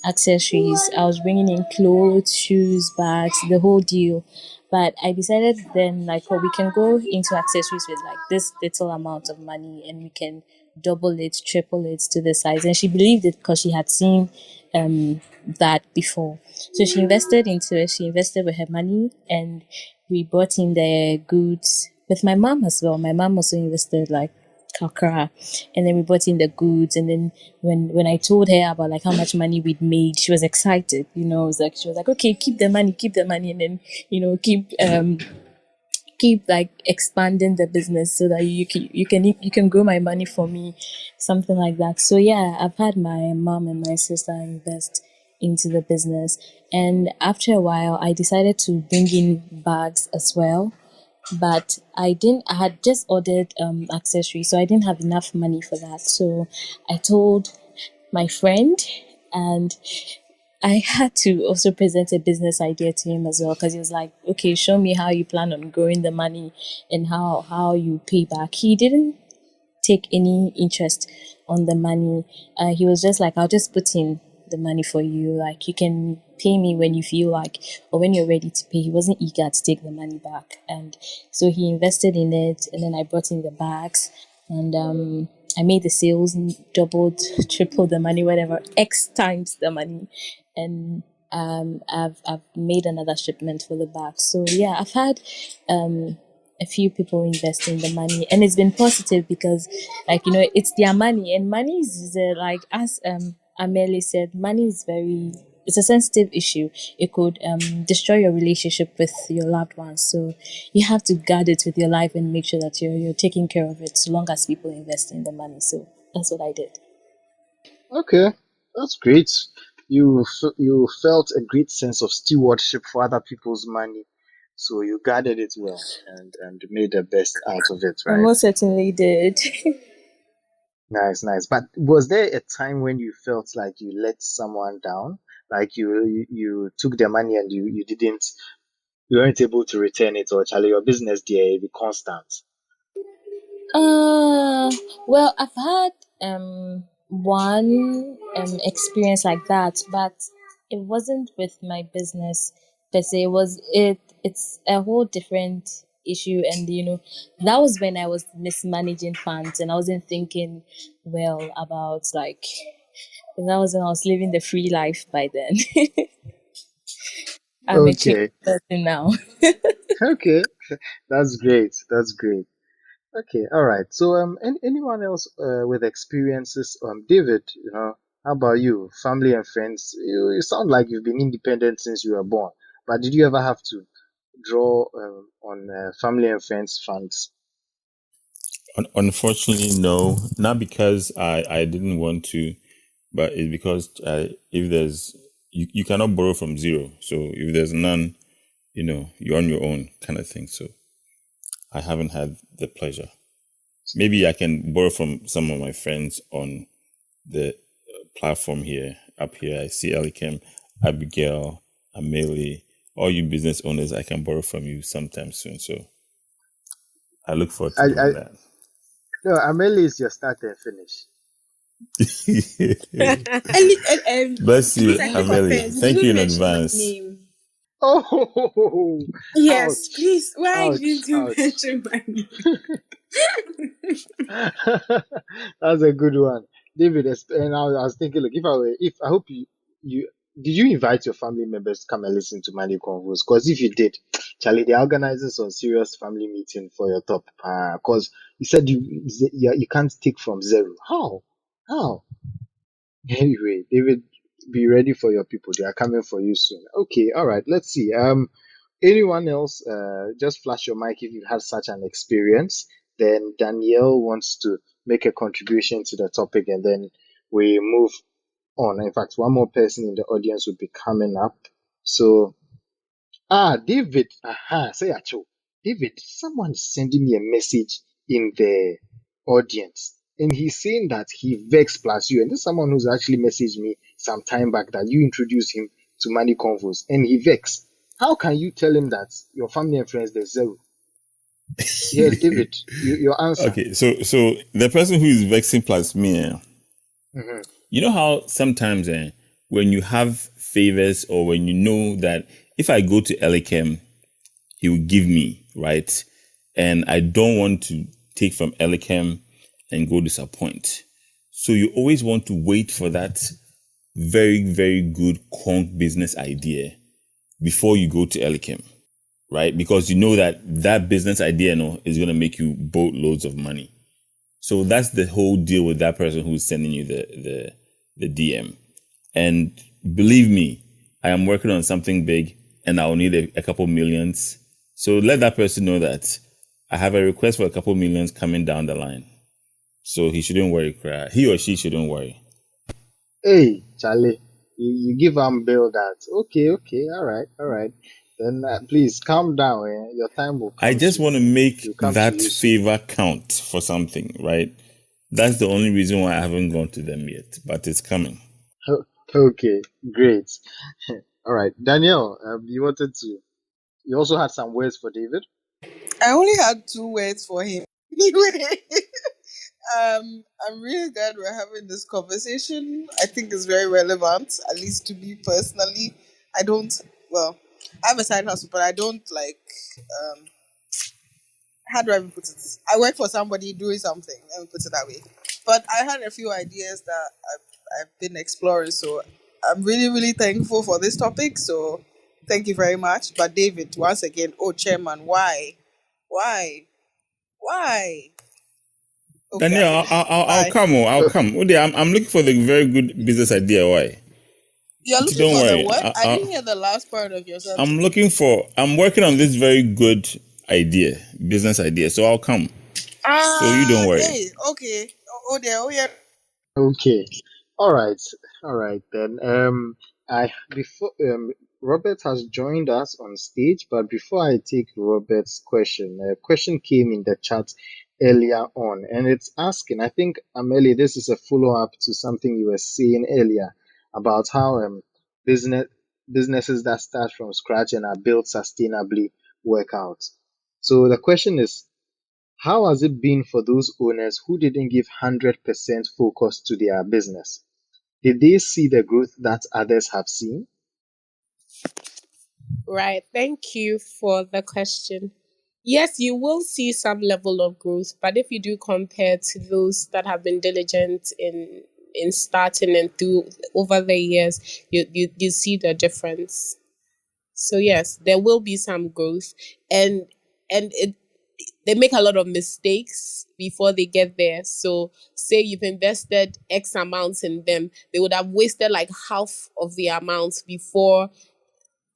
accessories. I was bringing in clothes, shoes, bags, the whole deal. But I decided then, like, oh, we can go into accessories with like this little amount of money and we can double it, triple it to the size. And she believed it because she had seen that before. So she invested into it. She invested with her money and we brought in the goods with my mom as well. My mom also invested like kakra, and then we brought in the goods. And then when I told her about like how much money we'd made, she was excited. You know, it was like she was like, okay, keep the money, and then keep like expanding the business so that you can grow my money for me, something like that. So yeah, I've had my mom and my sister invest into the business, and after a while I decided to bring in bags as well, but I had just ordered accessories, so I didn't have enough money for that. So I told my friend, and I had to also present a business idea to him as well, because he was like, okay, show me how you plan on growing the money and how you pay back. He didn't take any interest on the money. He was just like, I'll just put in the money for you. Like, you can pay me when you feel like, or when you're ready to pay. He wasn't eager to take the money back. And so he invested in it. And then I brought in the bags, and I made the sales and doubled, tripled the money, whatever, X times the money. And I've made another shipment for the bag. So yeah, I've had a few people investing the money, and it's been positive because, like, it's their money, and money is like, as Amelie said, money is it's a sensitive issue. It could destroy your relationship with your loved ones, so you have to guard it with your life and make sure that you're taking care of it so long as people invest in the money. So that's what I did. Okay, that's great. You felt a great sense of stewardship for other people's money, so you guarded it well and made the best out of it, I right? most certainly did. Nice. But was there a time when you felt like you let someone down? Like you took their money and you weren't able to return it, or Charlie, your business there be constant. Uh, well, I've had one experience like that, but it wasn't with my business per se. It's a whole different issue, and that was when I was mismanaging funds and I wasn't thinking well about, like, that was when I was living the free life by then. I'm a changed Okay, person now. okay, that's great. That's great. Okay, all right. So, anyone else with experiences? David, how about you? Family and friends. You sound like you've been independent since you were born. But did you ever have to draw on family and friends funds? Unfortunately, no. Not because I didn't want to, but it's because if there's you cannot borrow from zero. So if there's none, you're on your own kind of thing. So I haven't had the pleasure. Maybe I can borrow from some of my friends on the platform here. Up here, I see Elikem, Abigail, Amelie, all you business owners. I can borrow from you sometime soon. So I look forward to I doing that. No, Amelie is your start and finish. Bless you, Please, I beg of Amelie. first. You Thank you didn't in mention my advance. name. Oh, Yes, ouch, please. Why ouch, didn't you ouch. mention my name? That's a good one, David. And I was thinking, look, if I hope you did you invite your family members to come and listen to Money Convos? Because if you did, Charlie, they're organizing some serious family meeting for your top. Because you said you can't take from zero. How? How? Anyway, David, be ready for your people. They are coming for you soon. Okay, all right. Let's see. Anyone else? Just flash your mic if you had such an experience. Then Danielle wants to make a contribution to the topic, and then we move on. In fact, one more person in the audience will be coming up. So, David. Say acho. David, someone is sending me a message in the audience, and he's saying that he vex plus you. And this is someone who's actually messaged me some time back that you introduced him to Money Convos, and he vex. How can you tell him that your family and friends there's zero? Yes, David, your answer. Okay, so the person who is vexing plus me, Hmm. you know how sometimes when you have favors or when you know that if I go to Elikem, he will give me, right? And I don't want to take from Elikem and go disappoint. So you always want to wait for that very, very good conk business idea before you go to Elikem, right? Because you know that that business idea is going to make you boatloads of money. So that's the whole deal with that person who's sending you the DM. And believe me, I am working on something big and I'll need a couple millions. So let that person know that I have a request for a couple millions coming down the line. So he shouldn't worry, he or she shouldn't worry. Hey, Charlie, you give bill that. Okay, all right. Then please calm down. Your time will come. I just want to make that to favor count for something, right? That's the only reason why I haven't gone to them yet, but it's coming. Okay, great. All right, Danielle, you also had some words for David? I only had 2 words for him. Anyway, I'm really glad we're having this conversation. I think it's very relevant, at least to me personally. I have a side hustle, but I don't how do I even put it? I work for somebody doing something, let me put it that way. But I had a few ideas that I've been exploring, so I'm really, really thankful for this topic. So thank you very much. But David, once again, Chairman, why? Why? Okay, Daniel, I'll come. I'll come. I'm looking for the very good business idea. Why? You're looking Don't for worry. the what? I didn't hear the last part of your sentence. I'm working on this very good business idea. So I'll come. So you don't worry. Hey, okay. Yeah. Okay, all right then. I before Robert has joined us on stage, but before I take Robert's question, a question came in the chat earlier on, and it's asking. I think Amelie, this is a follow up to something you were saying earlier about how business businesses that start from scratch and are built sustainably work out. So the question is, how has it been for those owners who didn't give 100% focus to their business? Did they see the growth that others have seen? Right. Thank you for the question. Yes, you will see some level of growth, but if you do compare to those that have been diligent in starting and through over the years, you see the difference. So yes, there will be some growth, and they make a lot of mistakes before they get there. So say you've invested X amounts in them, they would have wasted like half of the amount before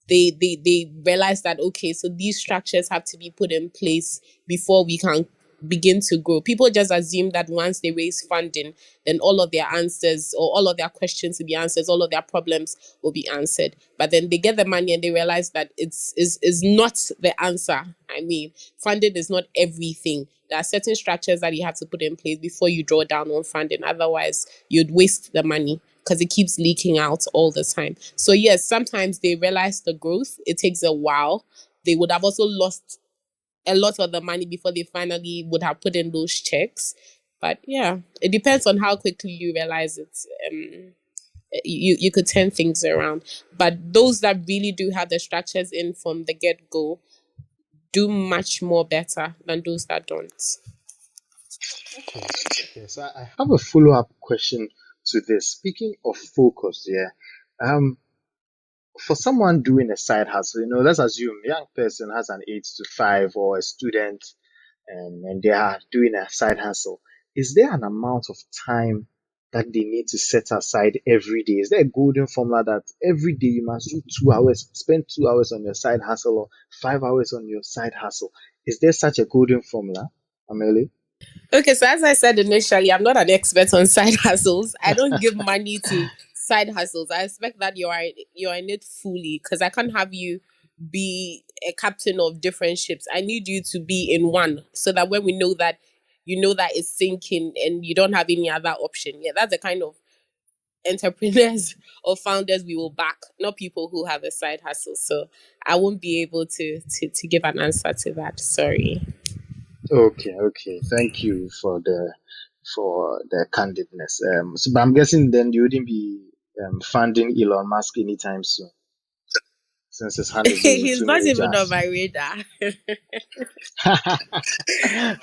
they realize that, okay, so these structures have to be put in place before we can begin to grow. People just assume that once they raise funding, then all of their answers or all of their questions will be answered, all of their problems will be answered. But then they get the money and they realize that is not the answer. I mean, funding is not everything. There are certain structures that you have to put in place before you draw down on funding. Otherwise, you'd waste the money because it keeps leaking out all the time. So yes, sometimes they realize the growth. It takes a while. They would have also lost a lot of the money before they finally would have put in those checks. But yeah, it depends on how quickly you realize it. You could turn things around. But those that really do have the structures in from the get go do much more better than those that don't. Okay, so I have a follow up question to this. Speaking of focus, yeah, for someone doing a side hustle, let's assume a young person has an 8 to 5 or a student, and they are doing a side hustle. Is there an amount of time that they need to set aside every day? Is there a golden formula that every day you must do 2 hours, spend 2 hours on your side hustle or 5 hours on your side hustle? Is there such a golden formula, Amelie? Okay, so as I said initially, I'm not an expert on side hustles. I don't give money to side hustles. I expect that you're in it fully because I can't have you be a captain of different ships. I need you to be in one so that when we know that you know that it's sinking and you don't have any other option. Yeah, that's the kind of entrepreneurs or founders we will back, not people who have a side hustle. So I won't be able to give an answer to that. Sorry. Okay. Thank you for the candidness. But I'm guessing then you wouldn't be funding Elon Musk anytime soon, since his hand is just in He's too not many even on jars. my radar.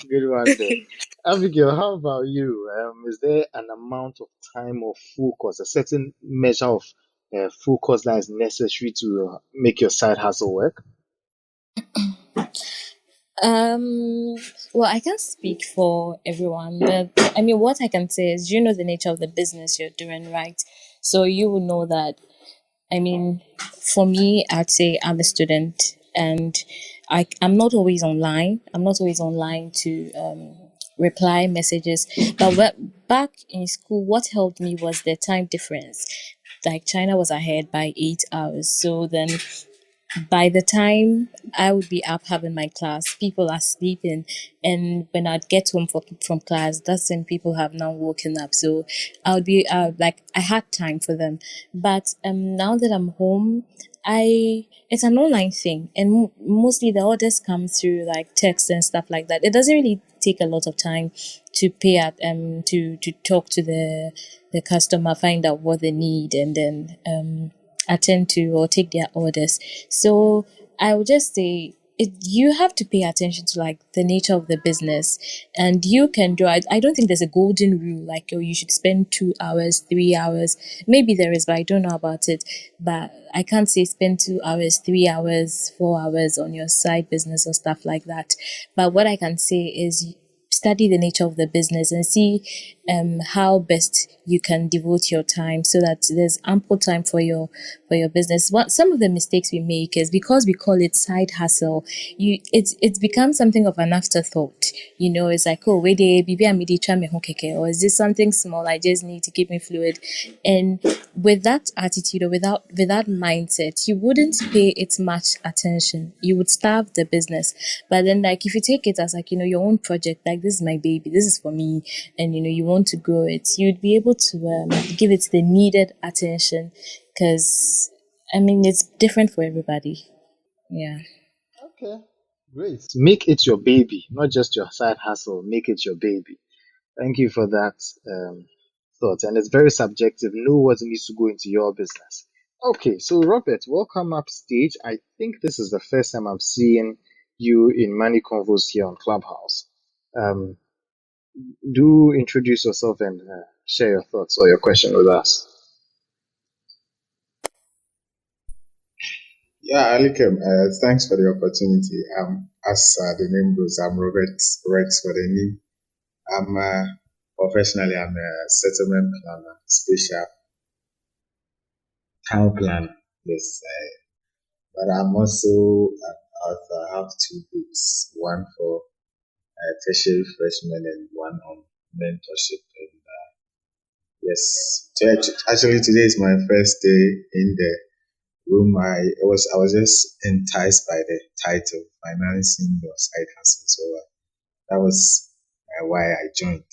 Good one there. Abigail, how about you? Is there an amount of time or focus, a certain measure of focus that is necessary to make your side hustle work? Um, well, I can't speak for everyone, but I mean, what I can say is, you know, the nature of the business you're doing, right? So you will know that. I mean, for me, I'd say I'm a student, and I'm not always online. I'm not always online to reply messages. But back in school, what helped me was the time difference. Like China was ahead by 8 hours. So then by the time I would be up having my class, people are sleeping. And when I'd get home from class, that's when people have now woken up. So I would be like, I had time for them. But now that I'm home, it's an online thing. And mostly the orders come through like text and stuff like that. It doesn't really take a lot of time to pay at to talk to the customer, find out what they need, and then attend to or take their orders. So I would just say you have to pay attention to like the nature of the business, and you can do. I don't think there's a golden rule like, oh, you should spend 2 hours, 3 hours. Maybe there is, but I don't know about it. But I can't say spend 2 hours, 3 hours, 4 hours on your side business or stuff like that. But what I can say is study the nature of the business and see how best you can devote your time so that there's ample time for your business. What some of the mistakes we make is because we call it side hustle, it's become something of an afterthought. You know, it's like, oh, wait, maybe I'm try me keke, or is this something small I just need to keep me fluid? And with that attitude or with that mindset, you wouldn't pay it much attention. You would starve the business. But then, like, if you take it as like, you know, your own project, like, this is my baby, this is for me, and you know, you want to grow it, you'd be able to give it the needed attention, because I mean, it's different for everybody. Yeah. Okay, great. Make it your baby, not just your side hustle. Make it your baby. Thank you for that thought. And it's very subjective. Know what needs to go into your business. Okay, so Robert, welcome up stage. I think this is the first time I'm seeing you in Money Convos here on Clubhouse. Um, do introduce yourself and share your thoughts or your question with us. Yeah, Alikem, thanks for the opportunity. As the name goes, I'm Robert Rex for the name. I'm professionally, I'm a settlement planner, special town planner. Yes, but I'm also an author. I have two books, one for tertiary freshmen and one on mentorship. And yes, actually today is my first day in the room. I was just enticed by the title, financing your side hustle. So that was why I joined.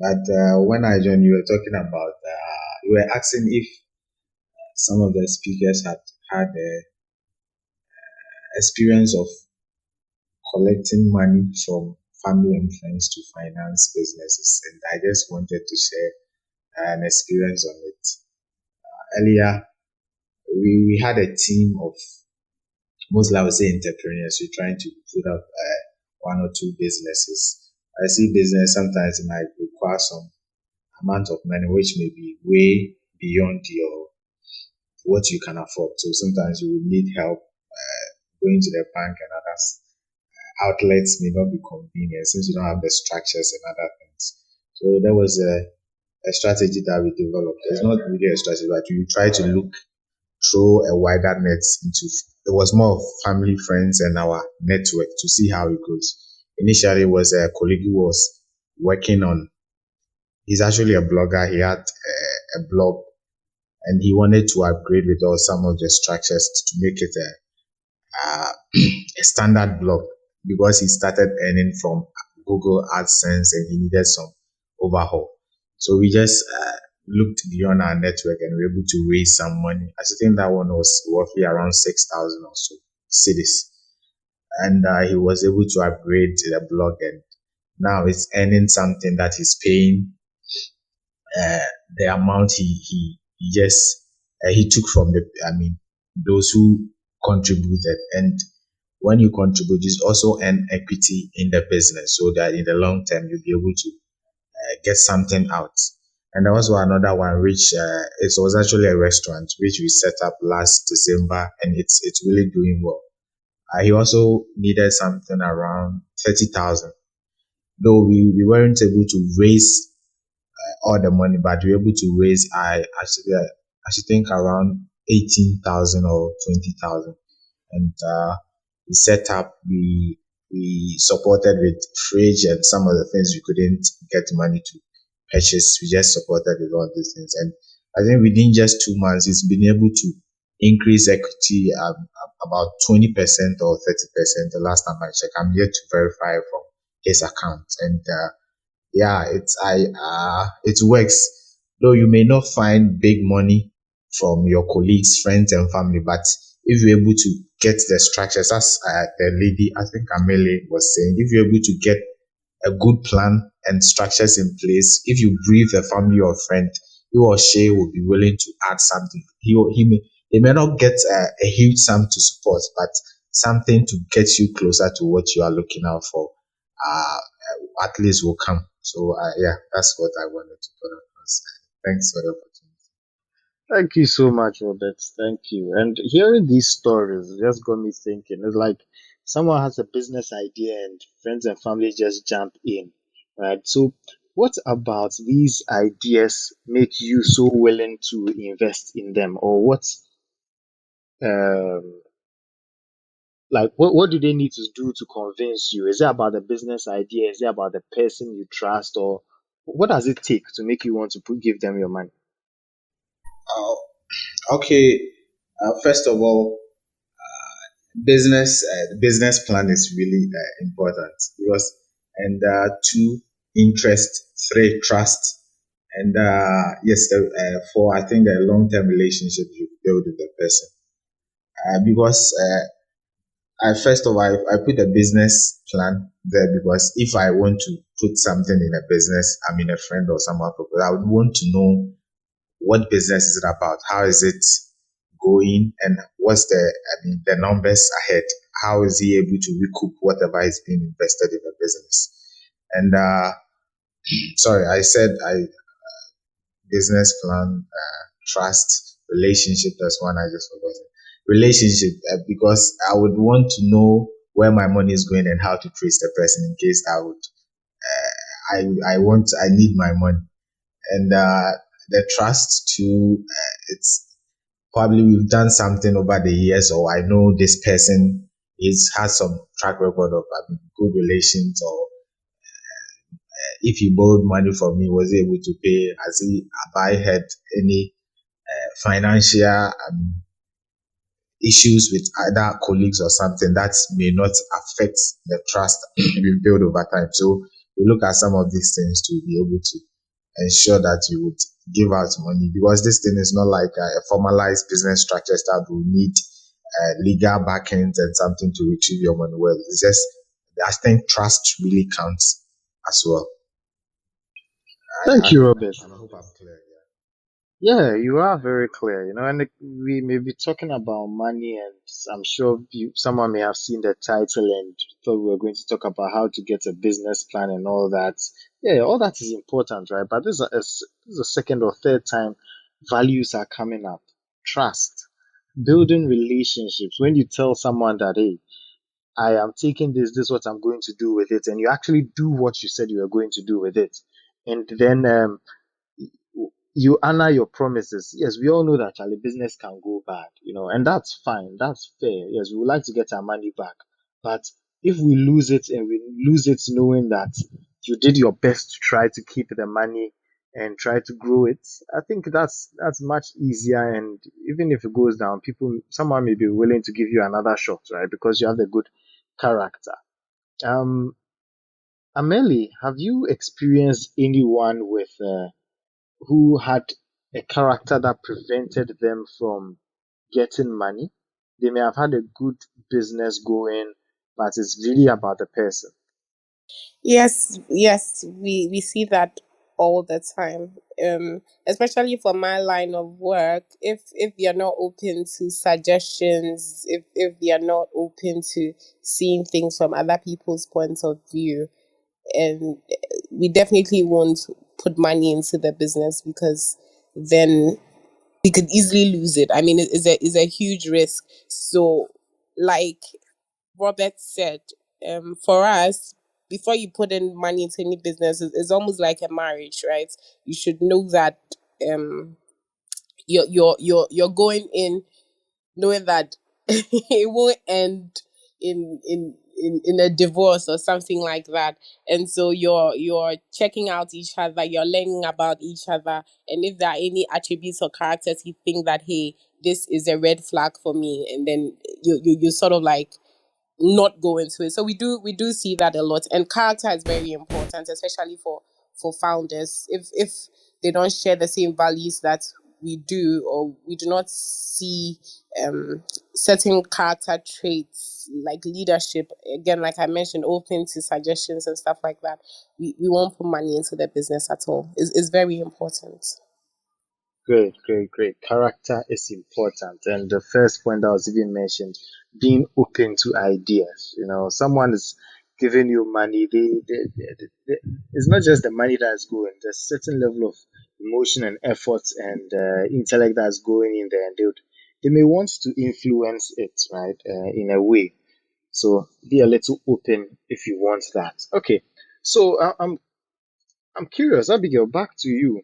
But when I joined, you were talking about, you were asking if some of the speakers had the experience of collecting money from family and friends to finance businesses, and I just wanted to share an experience on it. Earlier, we had a team of, mostly I would say entrepreneurs. We're trying to put up one or two businesses. I see business sometimes it might require some amount of money which may be way beyond your what you can afford. So sometimes you will need help going to the bank, and others outlets may not be convenient since you don't have the structures and other things. So there was a strategy that we developed. It's not really a strategy, but you try to look through a wider net into, it was more of family, friends, and our network to see how it goes. Initially, it was a colleague who was working on, he's actually a blogger. He had a blog, and he wanted to upgrade with all some of the structures to make it a standard blog because he started earning from Google AdSense and he needed some overhaul. So we just looked beyond our network and we were able to raise some money. I think that one was roughly around 6,000 or so cities. And he was able to upgrade the blog, and now it's earning something that is paying the amount he he took from those who contributed. And when you contribute, you also earn equity in the business, so that in the long term you'll be able to get something out. And there was another one which it was actually a restaurant which we set up last December, and it's really doing well. He also needed something around 30,000, though we weren't able to raise all the money, but we were able to raise I should think around 18,000 or 20,000. And we set up, we supported with fridge and some of the things we couldn't get money to purchase. We just supported with all these things, and I think within just 2 months, it's been able to increase equity about 20% or 30%. The last time I checked, I'm yet to verify from his account, and yeah, it works. Though you may not find big money from your colleagues, friends, and family, but if you're able to get the structures, as the lady, I think Amelie was saying, if you're able to get a good plan and structures in place, if you brief a family or friend, he or she will be willing to add something. They may not get a huge sum to support, but something to get you closer to what you are looking out for. At least will come. So yeah, that's what I wanted to put across. Thanks for the opportunity. Thank you so much, Robert. Thank you. And hearing these stories just got me thinking. It's like someone has a business idea and friends and family just jump in, right? So, what about these ideas make you so willing to invest in them, or um, what do they need to do to convince you? Is it about the business idea? Is it about the person you trust, or what does it take to make you want to give them your money? Uh, okay, first of all, business plan is really important, because and two, interest, three, trust, and yes, four, I think, a long-term relationship you build with the person. Because I first of all, I put a business plan there, because if I want to put something in a business, I mean a friend or someone propose, I would want to know what business is it about, how is it going, and what's the numbers ahead. How is he able to recoup whatever is being invested in the business? And sorry, I said I business plan, trust, relationship. That's one I just forgot. Relationship, because I would want to know where my money is going and how to trace the person in case I need my money. And the trust too, it's probably we've done something over the years, or I know this person is has some track record of good relations, or if he borrowed money from me, was he able to pay? Have I had any financial issues with other colleagues or something that may not affect the trust we build over time? So we look at some of these things to be able to ensure that you would give out money, because this thing is not like a formalized business structure that will need legal backends and something to retrieve your money. Well, it's just, I think trust really counts as well. Thank you, Robert. I hope I'm clear. Yeah, you are very clear, and we may be talking about money, and I'm sure someone may have seen the title and thought we were going to talk about how to get a business plan and all that. Yeah, all that is important, right? But this is a second or third time values are coming up. Trust, building relationships. When you tell someone that, hey, I am taking this is what I'm going to do with it, and you actually do what you said you were going to do with it. And then you honor your promises. Yes, we all know that Charlie business can go bad, and that's fine. That's fair. Yes, we would like to get our money back. But if we lose it, and we lose it knowing that you did your best to try to keep the money and try to grow it, I think that's much easier. And even if it goes down, someone may be willing to give you another shot, right? Because you have a good character. Um, Amelie, have you experienced anyone who had a character that prevented them from getting money? They may have had a good business going, but it's really about the person. Yes, yes, we see that all the time. Especially for my line of work, if you're not open to suggestions, if you're not open to seeing things from other people's points of view, and we definitely won't put money into the business, because then we could easily lose it. I mean, it's a huge risk. So, like Robert said, for us, before you put in money into any business, it's almost like a marriage, right? You should know that um you're going in knowing that it won't end in a divorce or something like that. And so you're checking out each other, you're learning about each other, and if there are any attributes or characters you think that, hey, this is a red flag for me, and then you sort of like not go into it. So we do see that a lot, and character is very important, especially for founders. If they don't share the same values that we do, or we do not see um certain character traits like leadership, again, like I mentioned, open to suggestions and stuff like that, we won't put money into the business at all. It's very important. Great, great, great. Character is important. And the first point that was even mentioned, being open to ideas. Someone is giving you money. It's not just the money that's going. There's a certain level of emotion and effort and intellect that's going in there. And they may want to influence it, right, in a way. So be a little open if you want that. Okay. So I'm curious, Abigail, back to you.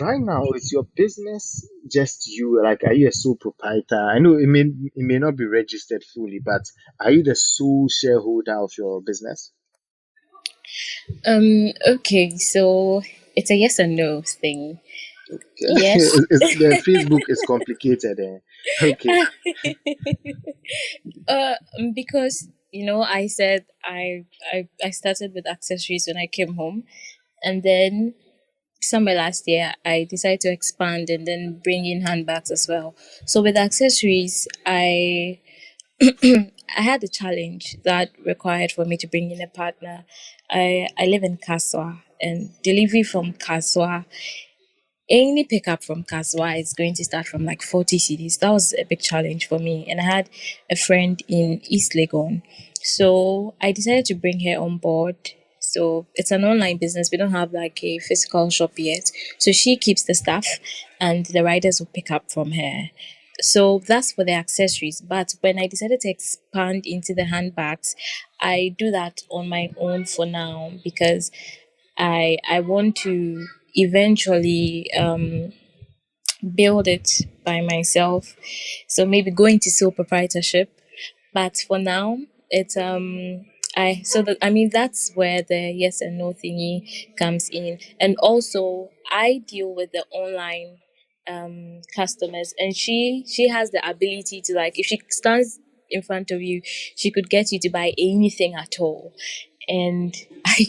Right now, is your business just you? Like, are you a sole proprietor? I know it may not be registered fully, but are you the sole shareholder of your business? Okay, so it's a yes and no thing. Yes. The Facebook is complicated. Okay. uh because I said I started with accessories when I came home, and then summer last year I decided to expand and then bring in handbags as well. So with accessories, I had a challenge that required for me to bring in a partner. I live in Kaswa, and delivery from Kaswa, any pickup from Kaswa is going to start from like 40 cities. That was a big challenge for me. And I had a friend in East Legon. So I decided to bring her on board. So it's an online business. We don't have like a physical shop yet. So she keeps the stuff and the riders will pick up from her. So that's for the accessories. But when I decided to expand into the handbags, I do that on my own for now, because I want to eventually build it by myself. So maybe going to sole proprietorship. But for now, it's I mean, that's where the yes and no thingy comes in. And also I deal with the online customers, and she has the ability to, like, if she stands in front of you, she could get you to buy anything at all. And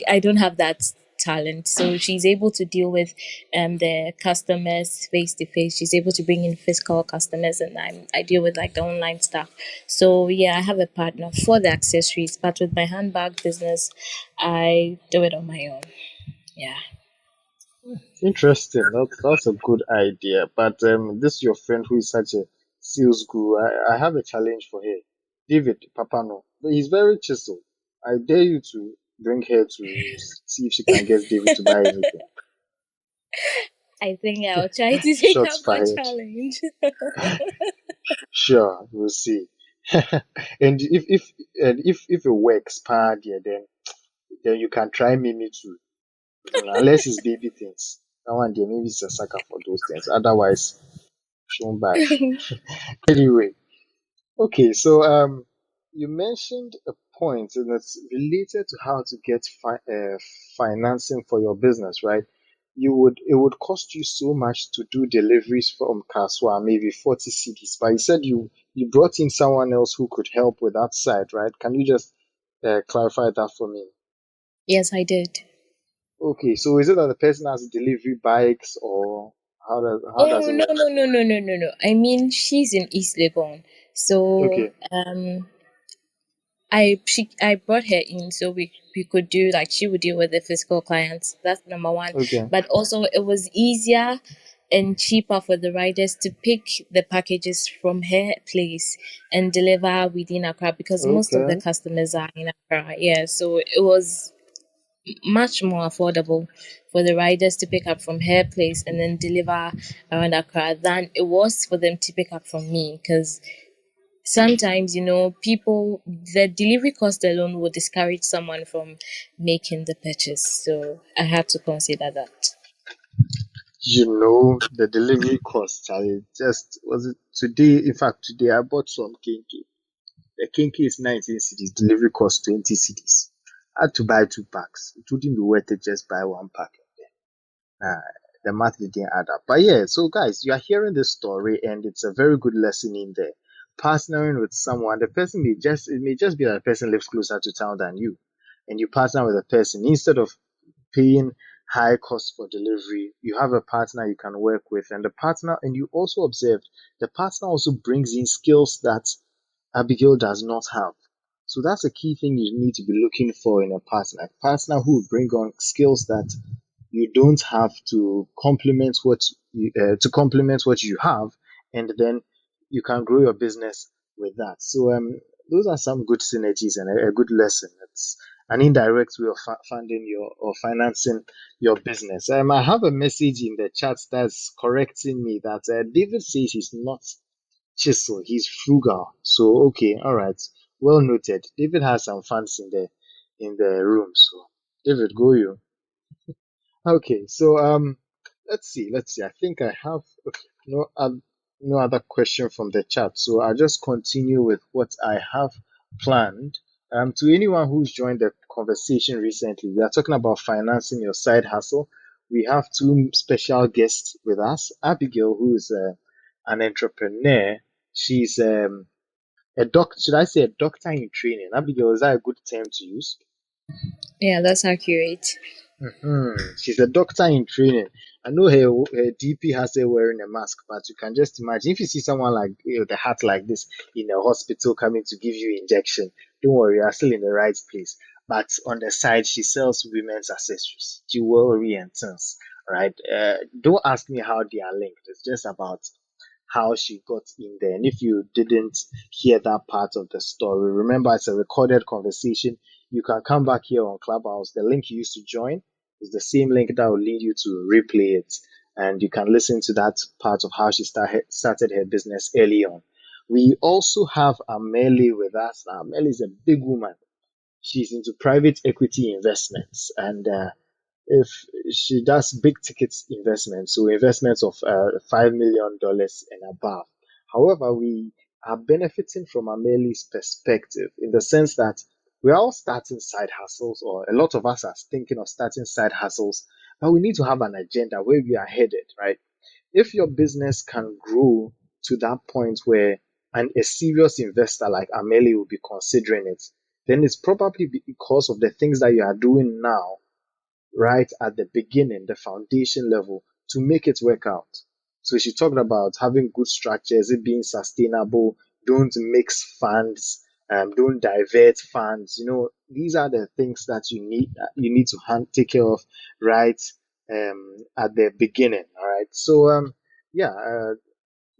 I don't have that talent. So she's able to deal with the customers face to face. She's able to bring in physical customers, and I deal with like the online stuff. So yeah, I have a partner for the accessories, but with my handbag business, I do it on my own. Yeah. Interesting. That's a good idea. But this your friend who is such a sales guru. I have a challenge for her. David Papano. But he's very chisel. I dare you to bring her to see if she can get David to buy anything. I think I'll try to take Shots up that fired. challenge. Sure, we'll see. And if it works, yeah, then you can try Mimi too. Unless it's baby things. That one there, maybe it's a sucker for those things. Otherwise, she won't buy. Anyway, okay. So you mentioned a point, and it's related to how to get financing for your business, right? It would cost you so much to do deliveries from Kaswa, maybe 40 cities. But you said you brought in someone else who could help with that side, right? Can you just clarify that for me? Yes, I did. Okay, so is it that the person has delivery bikes, or how does Oh, it no, work? no, no, no, no, no, no. I mean, she's in East Legon. So Okay, I brought her in so we could do, like, she would deal with the physical clients. That's number one. Okay. But also it was easier and cheaper for the riders to pick the packages from her place and deliver within Accra, because most of the Okay. customers are in Accra. Yeah, so it was much more affordable for the riders to pick up from her place and then deliver around Accra than it was for them to pick up from me, because sometimes, people, the delivery cost alone will discourage someone from making the purchase. So I had to consider that. The delivery cost. I just was it today. In fact, today I bought some kinky. The kinky is 19 cities. Delivery cost 20 cities. I had to buy 2 packs. It wouldn't be worth it just buy 1 pack. Uh, the math didn't add up. But yeah, so guys, you are hearing this story, and it's a very good lesson in there. Partnering with someone, it may just be that the person lives closer to town than you, and you partner with a person instead of paying high cost for delivery. You have a partner you can work with, and you also observed the partner also brings in skills that Abigail does not have. So that's a key thing you need to be looking for in a partner who will bring on skills that you don't have to complement what you have, and then you can grow your business with that. So those are some good synergies and a good lesson. It's an indirect way of funding your or financing your business. I have a message in the chat that's correcting me that David says he's not chisel, he's frugal. So okay, all right, well noted. David has some fans in the room, so David, go you. Okay, so let's see. I think I have no no other question from the chat, so I'll just continue with what I have planned. To anyone who's joined the conversation recently, we are talking about financing your side hustle. We have two special guests with us. Abigail, who is an entrepreneur. She's a doc. Should I say a doctor in training? Abigail, is that a good term to use? Yeah, that's accurate. She's a doctor in training. I know her DP has her wearing a mask, but you can just imagine if you see someone like the hat like this in a hospital coming to give you injection. Don't worry, you are still in the right place. But on the side, she sells women's accessories, jewelry, and things. Right? Don't ask me how they are linked. It's just about how she got in there. And if you didn't hear that part of the story, remember it's a recorded conversation. You can come back here on Clubhouse. The link you used to join is the same link that will lead you to replay it. And you can listen to that part of how she started her business early on. We also have Amelie with us. Now, Amelie is a big woman. She's into private equity investments, and if she does big ticket investments, so investments of $5 million and above. However, we are benefiting from Amelie's perspective in the sense that we are all starting side hustles, or a lot of us are thinking of starting side hustles, but we need to have an agenda where we are headed, right? If your business can grow to that point where a serious investor like Amelie will be considering it, then it's probably because of the things that you are doing now right at the beginning, the foundation level, to make it work out. So she talked about having good structures, it being sustainable, don't mix funds, don't divert funds. These are the things that you need to take care of right at the beginning. All right. So yeah,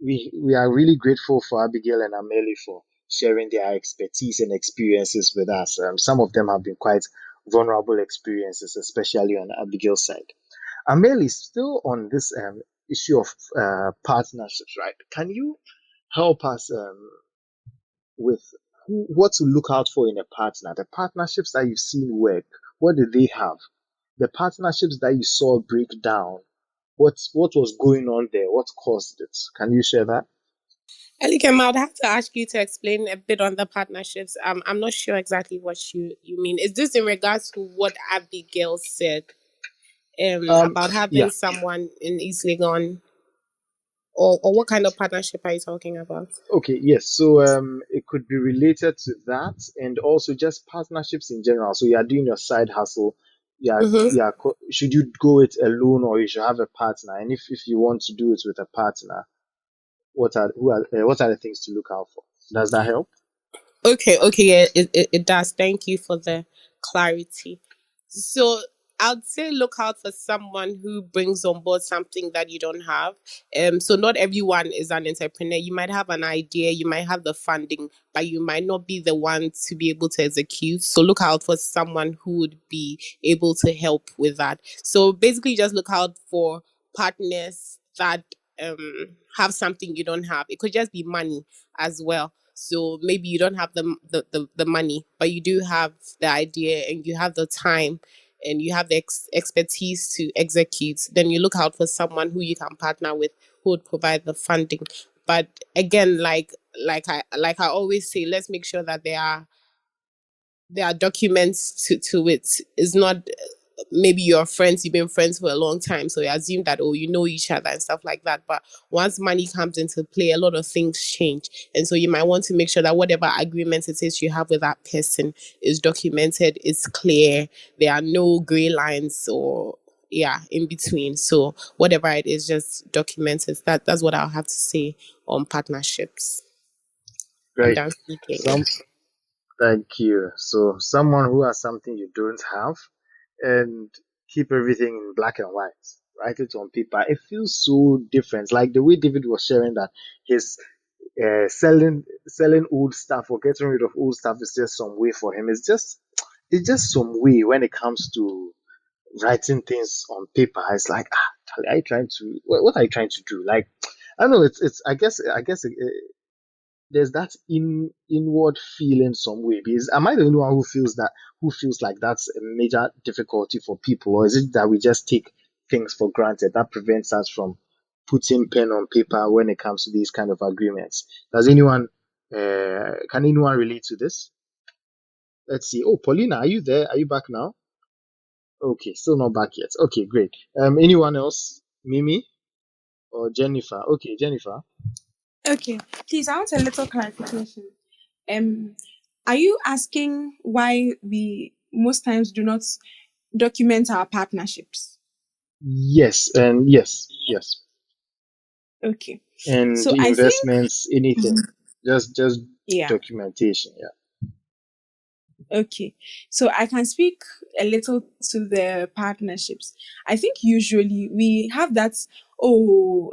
we are really grateful for Abigail and Amelie for sharing their expertise and experiences with us. Some of them have been quite vulnerable experiences, especially on Abigail's side. Amelie, still on this issue of partnerships, right? Can you help us with what to look out for in a partner? The partnerships that you've seen work, what did they have? The partnerships that you saw break down, what was going on there? What caused it? Can you share that? Elikem, I would have to ask you to explain a bit on the partnerships. I'm not sure exactly what you mean. Is this in regards to what Abigail said about Yeah. having someone in East Legon, or what kind of partnership are you talking about? Okay, yes. So it could be related to that, and also just partnerships in general. So you are doing your side hustle. Yeah, Mm-hmm. yeah. Should you go it alone, or you should have a partner? And if you want to do it with a partner, what are the things to look out for? Does that help? Okay, yeah, it does. Thank you for the clarity. So I'd say look out for someone who brings on board something that you don't have. So not everyone is an entrepreneur. You might have an idea, you might have the funding, but you might not be the one to be able to execute. So look out for someone who would be able to help with that. So basically just look out for partners that have something you don't have. It could just be money as well. So maybe you don't have the money, but you do have the idea and you have the time and you have the expertise to execute. Then you look out for someone who you can partner with who would provide the funding. But again, like I always say, let's make sure that there are documents to it. It's not maybe your friends, you've been friends for a long time, so you assume that, oh, you know each other and stuff like that. But once money comes into play, a lot of things change. And so you might want to make sure that whatever agreement it is you have with that person is documented, it's clear, there are no gray lines or yeah, in between. So whatever it is, just document it. That's what I'll have to say on partnerships. I'm Great. done speaking. Some Thank you. So someone who has something you don't have, and keep everything in black and white. Write it on paper. It feels so different. Like the way David was sharing that his selling old stuff or getting rid of old stuff is just some way for him. It's just some way when it comes to writing things on paper. It's like, are you trying to what are you trying to do? Like, I don't know. It's I guess there's that inward feeling some way. Because am I the only one who feels like that's a major difficulty for people, or is it that we just take things for granted that prevents us from putting pen on paper when it comes to these kind of agreements? Does anyone can anyone relate to this? Let's see. Oh, Paulina, are you there? Are you back now? Okay, still not back yet. Okay, great. Anyone else? Mimi or Jennifer? Okay, Jennifer. Okay, please, I want a little clarification. Um, are you asking why we most times do not document our partnerships? Yes, and yes. Okay, And so I think, investments, anything. Just yeah. documentation. Yeah. Okay, so I can speak a little to the partnerships. I think usually we have that. Oh,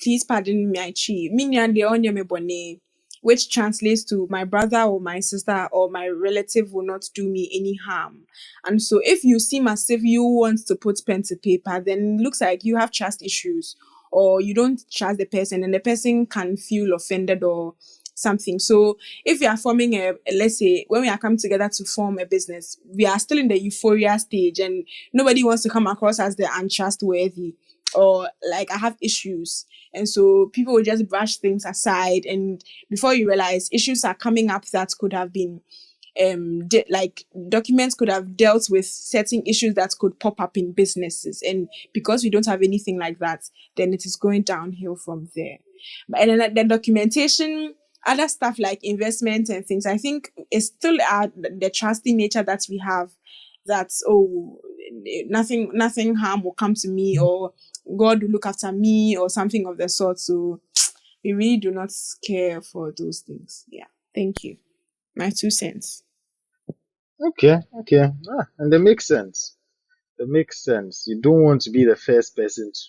please pardon me, I cheat. Minya de onye me bone, which translates to my brother or my sister or my relative will not do me any harm. And so, if you seem as if you want to put pen to paper, then it looks like you have trust issues or you don't trust the person, and the person can feel offended or something. So if we are forming let's say when we are coming together to form a business, we are still in the euphoria stage and nobody wants to come across as the untrustworthy or like I have issues. And so people will just brush things aside, and before you realize, issues are coming up that could have been like documents could have dealt with certain issues that could pop up in businesses, and because we don't have anything like that, then it is going downhill from there. And then the documentation, other stuff like investment and things, I think it's still the trusting nature that we have, that oh, nothing harm will come to me, or God will look after me or something of the sort. So we really do not care for those things. Yeah, thank you. My 2 cents. Okay. And that makes sense. That makes sense. You don't want to be the first person to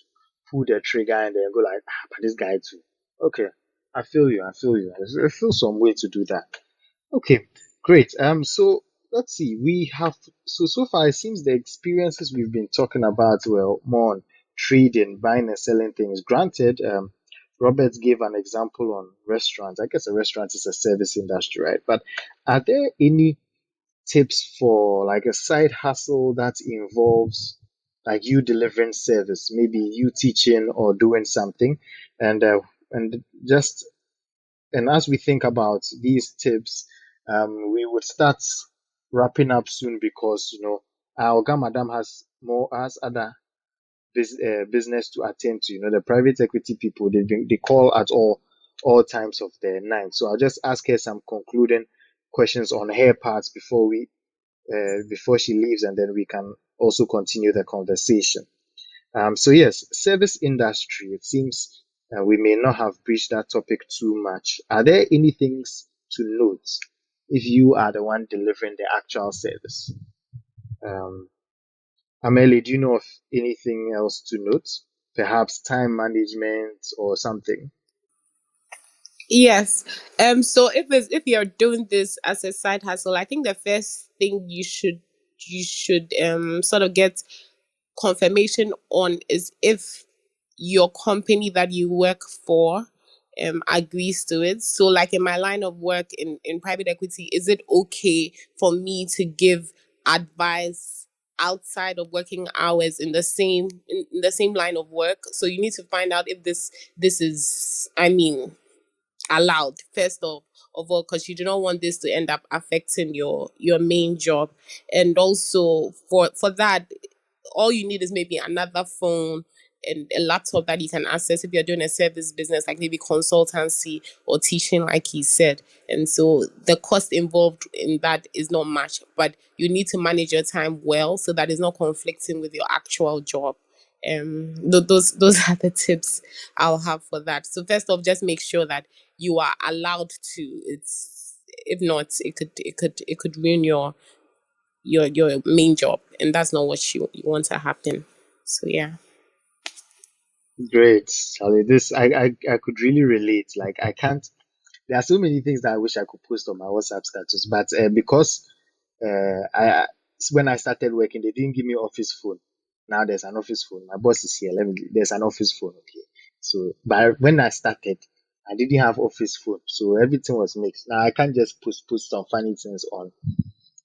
pull the trigger and then go like, but this guy too. Okay. I feel you. I feel some way to do that. Okay, great. So let's see. We have so far it seems the experiences we've been talking about were more on trading, buying and selling things. Granted, Robert gave an example on restaurants. I guess a restaurant is a service industry, right? But are there any tips for like a side hustle that involves like you delivering service, maybe you teaching or doing something, and just and as we think about these tips, we would start wrapping up soon because our Oga Madam has other business to attend to. The private equity people they call at all times of the night. So I'll just ask her some concluding questions on her parts before she leaves, and then we can also continue the conversation. So yes, service industry. It seems we may not have breached that topic too much. Are there any things to note? if you are the one delivering the actual service. Amelie, do you know of anything else to note? Perhaps time management or something? Yes. So if you're doing this as a side hustle, I think the first thing you should sort of get confirmation on is if your company that you work for agrees to it. So like in my line of work in private equity, is it okay for me to give advice outside of working hours in the same line of work? So you need to find out if this is, I mean, allowed first of all, because you do not want this to end up affecting your main job. And also for that, all you need is maybe another phone and a laptop that you can access if you're doing a service business, like maybe consultancy or teaching, like he said. And so the cost involved in that is not much, but you need to manage your time well so that it's not conflicting with your actual job. Those are the tips I'll have for that. So first off, just make sure that you are allowed to. It's if not, it could ruin your main job, and that's not what you want to happen. So yeah. Great, Charlie. This I could really relate. Like I can't. There are so many things that I wish I could post on my WhatsApp status, but because I when I started working, they didn't give me office phone. Now there's an office phone. My boss is here. There's an office phone. Okay. So, but when I started, I didn't have office phone, so everything was mixed. Now I can't just post some funny things on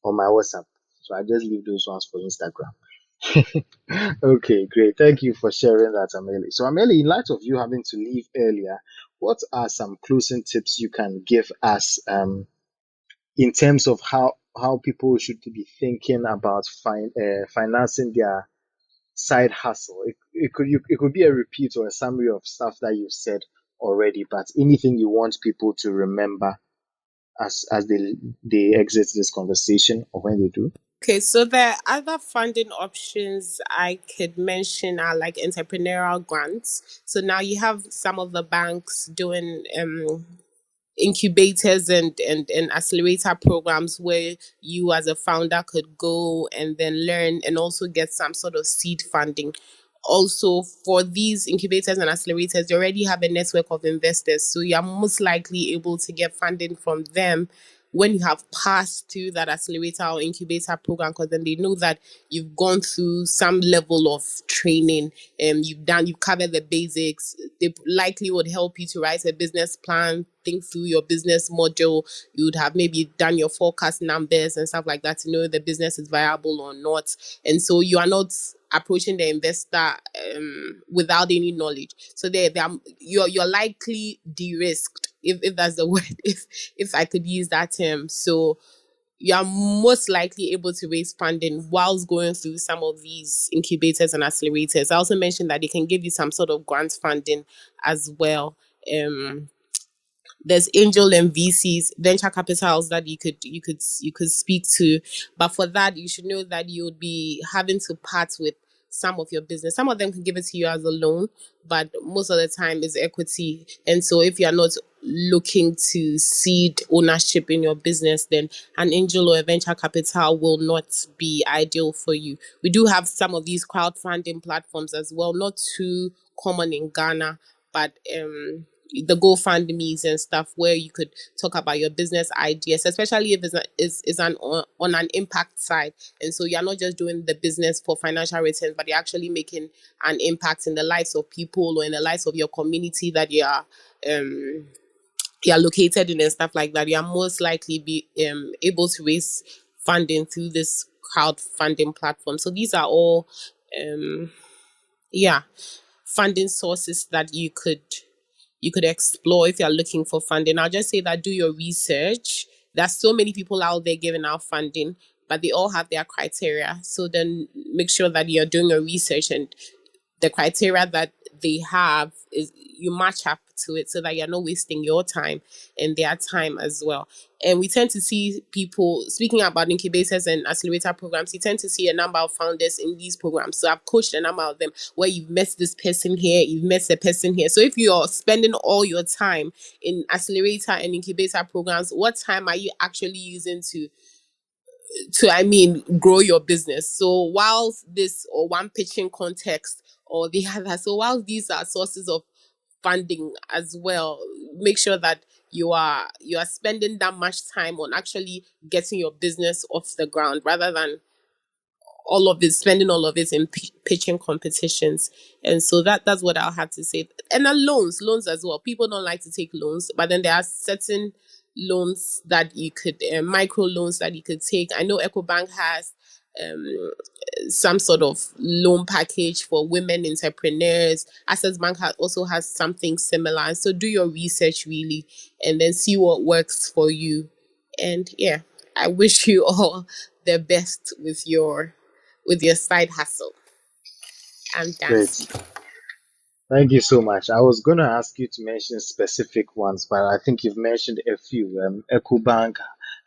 my WhatsApp. So I just leave those ones for Instagram. Okay, great. Thank you for sharing that, Amelie. So, Amelie, in light of you having to leave earlier, what are some closing tips you can give us in terms of how people should be thinking about financing their side hustle? It could be a repeat or a summary of stuff that you've said already, but anything you want people to remember as they exit this conversation or when they do. Okay, so the other funding options I could mention are like entrepreneurial grants. So now you have some of the banks doing incubators and accelerator programs where you as a founder could go and then learn and also get some sort of seed funding. Also, for these incubators and accelerators, they already have a network of investors, so you're most likely able to get funding from them when you have passed through that accelerator or incubator program, because then they know that you've gone through some level of training and you've covered the basics. They likely would help you to write a business plan, think through your business model. You would have maybe done your forecast numbers and stuff like that to know if the business is viable or not. And so you are not approaching the investor without any knowledge. So you're likely de-risked, if that's the word, if I could use that term. So you are most likely able to raise funding whilst going through some of these incubators and accelerators. I also mentioned that they can give you some sort of grant funding as well. There's angel and VCs, venture capitals that you could speak to, but for that you should know that you would be having to part with some of your business. Some of them can give it to you as a loan, but most of the time is equity. And so if you're not looking to seed ownership in your business, then an angel or a venture capital will not be ideal for you. We do have some of these crowdfunding platforms as well, not too common in Ghana, but the GoFundMe's and stuff where you could talk about your business ideas, especially if is on an impact side. And so you're not just doing the business for financial returns, but you're actually making an impact in the lives of people or in the lives of your community that you're located in and stuff like that. You are most likely be able to raise funding through this crowdfunding platform. So these are all yeah funding sources that you could explore if you're looking for funding. I'll just say that do your research. There's so many people out there giving out funding, but they all have their criteria. So then make sure that you're doing your research and the criteria that they have is you match up to it so that you're not wasting your time and their time as well. And we tend to see people speaking about incubators and accelerator programs. You tend to see a number of founders in these programs. So I've coached a number of them where you've met this person here, you've met a person here. So if you're spending all your time in accelerator and incubator programs, what time are you actually using to grow your business? So whilst this or one pitching context or the other, so whilst these are sources of funding as well, make sure that you are spending that much time on actually getting your business off the ground rather than all of it, spending all of it in pitching competitions. And so that's what I'll have to say. And then loans as well. People don't like to take loans, but then there are certain loans that you could, micro loans that you could take. I know EcoBank has some sort of loan package for women entrepreneurs. Access Bank also has something similar. So do your research really, and then see what works for you. And yeah, I wish you all the best with your side hustle. I'm done Great. speaking. Thank you so much. I was going to ask you to mention specific ones, but I think you've mentioned a few. EcoBank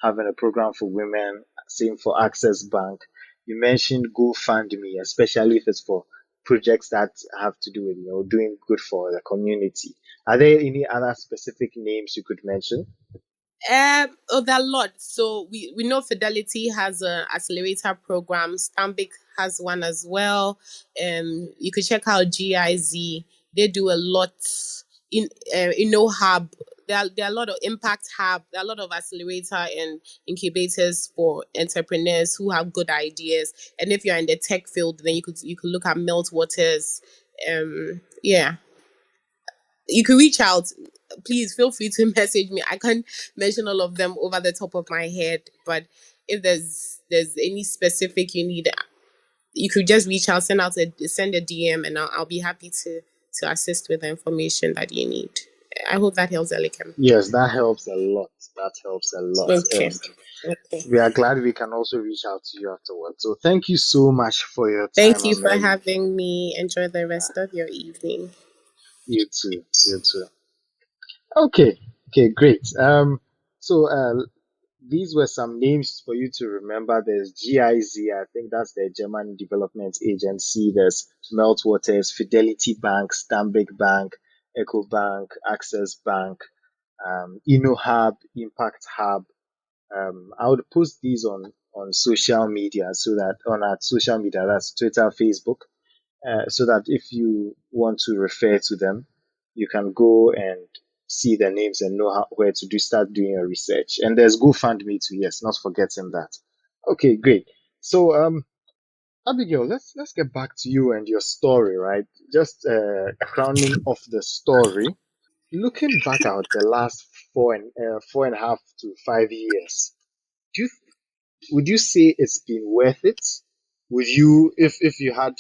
having a program for women, same for Access Bank. You mentioned GoFundMe, especially if it's for projects that have to do with, doing good for the community. Are there any other specific names you could mention? There are lots. So we know Fidelity has a accelerator program. Stanbic has one as well. You could check out GIZ. They do a lot in No Hub. There are a lot of Impact Hub. There are a lot of accelerator and incubators for entrepreneurs who have good ideas. And if you're in the tech field, then you could look at Meltwaters. Yeah, you can reach out. Please feel free to message me. I can't mention all of them over the top of my head, but if there's any specific you need, you could just reach out, send a DM, and I'll be happy to assist with the information that you need. I hope that helps, Elikem. Yes, that helps a lot. That helps a lot. Okay. Okay. We are glad we can also reach out to you afterwards. So thank you so much for your Thank time, you for Amelie. having me. Enjoy the rest of your evening. You too. You too. Okay. Okay, great. So these were some names for you to remember. There's GIZ, I think that's the German Development Agency. There's Meltwaters, Fidelity Bank, Stanbic Bank, EcoBank, Access Bank, InnoHub, Impact Hub. I would post these on social media so that on our social media, that's Twitter, Facebook, so that if you want to refer to them, you can go and see the names and know where to start doing your research. And there's GoFundMe too. Yes, not forgetting that. Okay, great. So, Abigail, let's get back to you and your story, right? Just crowning off the story. Looking back at the last 4.5 to 5 years, do you would you say it's been worth it? Would you, if you had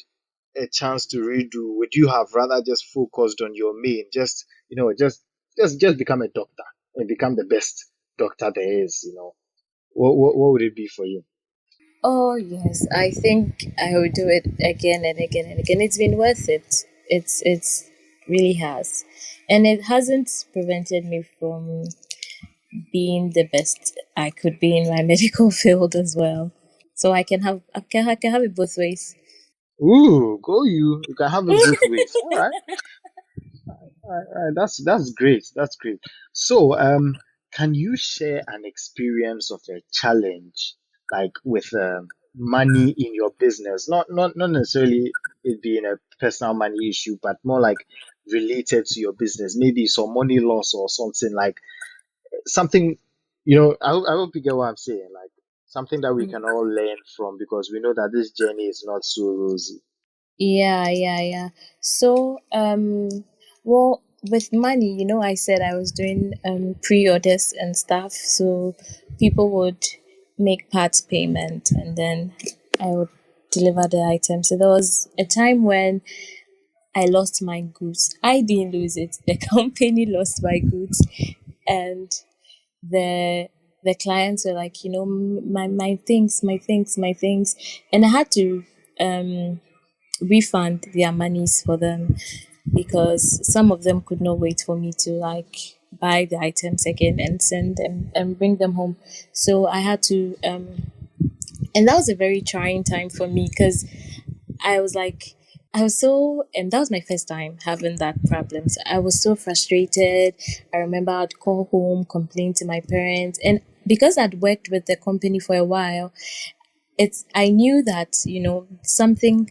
a chance to redo, would you have rather just focused on your main, just become a doctor and become the best doctor there is? What would it be for you? Oh yes, I think I would do it again and again and again. It's been worth it. It's really has, and it hasn't prevented me from being the best I could be in my medical field as well. So I can have it both ways. Ooh, go you! You can have it both ways. All right. That's great. That's great. So, can you share an experience of a challenge, like with money in your business? Not necessarily it being a personal money issue, but more like related to your business. Maybe some money loss or something like something. I hope you get what I'm saying. Like something that we can all learn from because we know that this journey is not so rosy. Yeah, yeah, yeah. So, well, with money, I said I was doing pre-orders and stuff. So people would make part payment and then I would deliver the item. So there was a time when I lost my goods. I didn't lose it. The company lost my goods, and the clients were like, my things, and I had to refund their monies for them. because some of them could not wait for me to like buy the items again and send them and bring them home. So I had to and that was a very trying time for me because I was like, I was so, and that was my first time having that problem. So I was so frustrated. I remember I'd call home, complain to my parents, and because I'd worked with the company for a while, it's I knew that something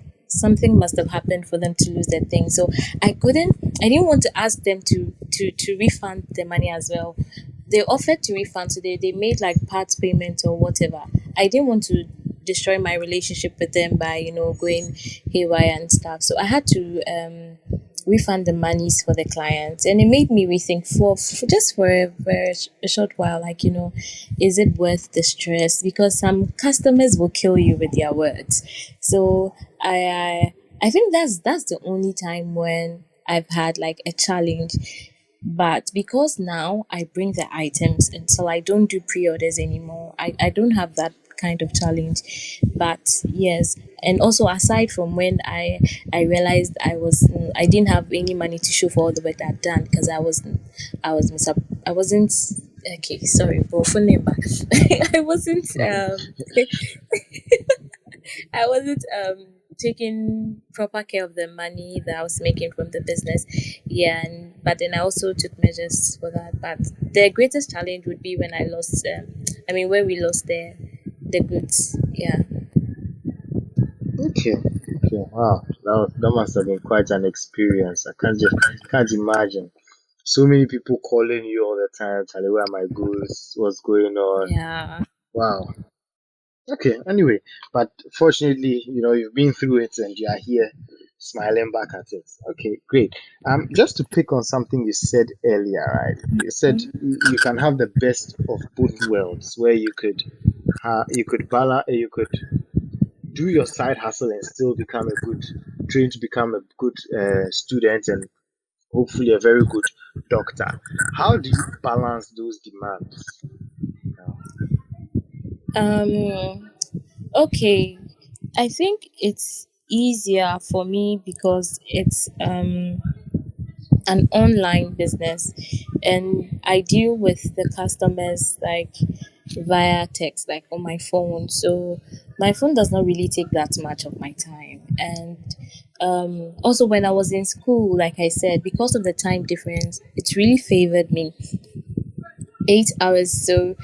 must have happened for them to lose their thing. So I didn't want to ask them to refund the money as well. They offered to refund, so they made like part payment or whatever. I didn't want to destroy my relationship with them by going haywire and stuff. So I had to refund the monies for the clients, and it made me rethink for just for a short while, like is it worth the stress, because some customers will kill you with their words. So I think that's the only time when I've had like a challenge. But because now I bring the items until I don't do pre-orders anymore, I don't have that kind of challenge. But yes, and also aside from when I realized I didn't have any money to show for all the work I'd done, because I wasn't okay, sorry, but phone number. I wasn't I wasn't taking proper care of the money that I was making from the business. Yeah, and but then I also took measures for that. But the greatest challenge would be when I lost. Where we lost the goods. Yeah. Okay. Okay. Wow. That must have been quite an experience. I can't imagine. So many people calling you all the time, telling where are my goods, what's going on. Yeah. Wow. Okay, anyway, but fortunately, you've been through it and you are here smiling back at it. Okay, great. Just to pick on something you said earlier, right? You said you can have the best of both worlds, where you could do your side hustle and still train to become a good student and hopefully a very good doctor. How do you balance those demands? Um. Okay. I think it's easier for me because it's an online business, and I deal with the customers like via text, like on my phone. So my phone does not really take that much of my time. And also when I was in school, like I said, because of the time difference, it's really favored me. 8 hours. So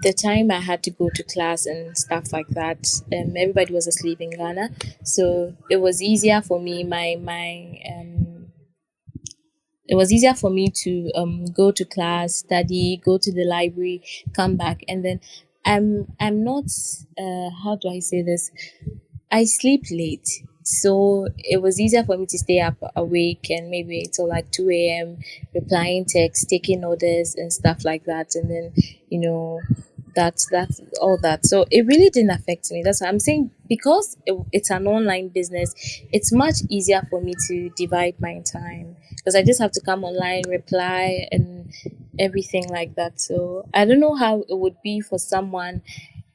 the time I had to go to class and stuff like that, everybody was asleep in Ghana. So it was easier for me to go to class, study, go to the library, come back, and then I'm not how do I say this? I sleep late. So it was easier for me to stay up awake and maybe till like 2 a.m. replying texts, taking orders and stuff like that. And then, you know, that's all that. So it really didn't affect me. That's what I'm saying. Because it's an online business, it's much easier for me to divide my time, because I just have to come online, reply, and everything like that. So I don't know how it would be for someone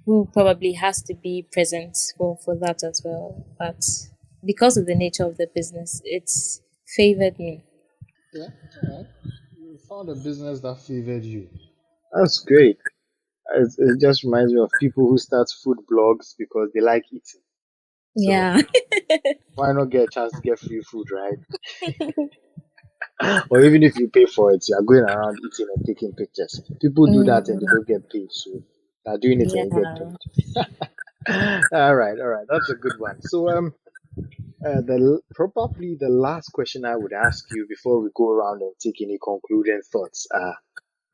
who probably has to be present for that as well. But because of the nature of the business, it's favored me. Yeah, all right. You found a business that favored you. That's great. It just reminds me of people who start food blogs because they like eating. So Yeah. why not get a chance to get free food, right? Or even if you pay for it, you are going around eating and taking pictures. People do that and they Mm, don't get paid, so they're doing it and you get yeah. paid. All right, that's a good one. So probably the last question I would ask you before we go around and take any concluding thoughts are: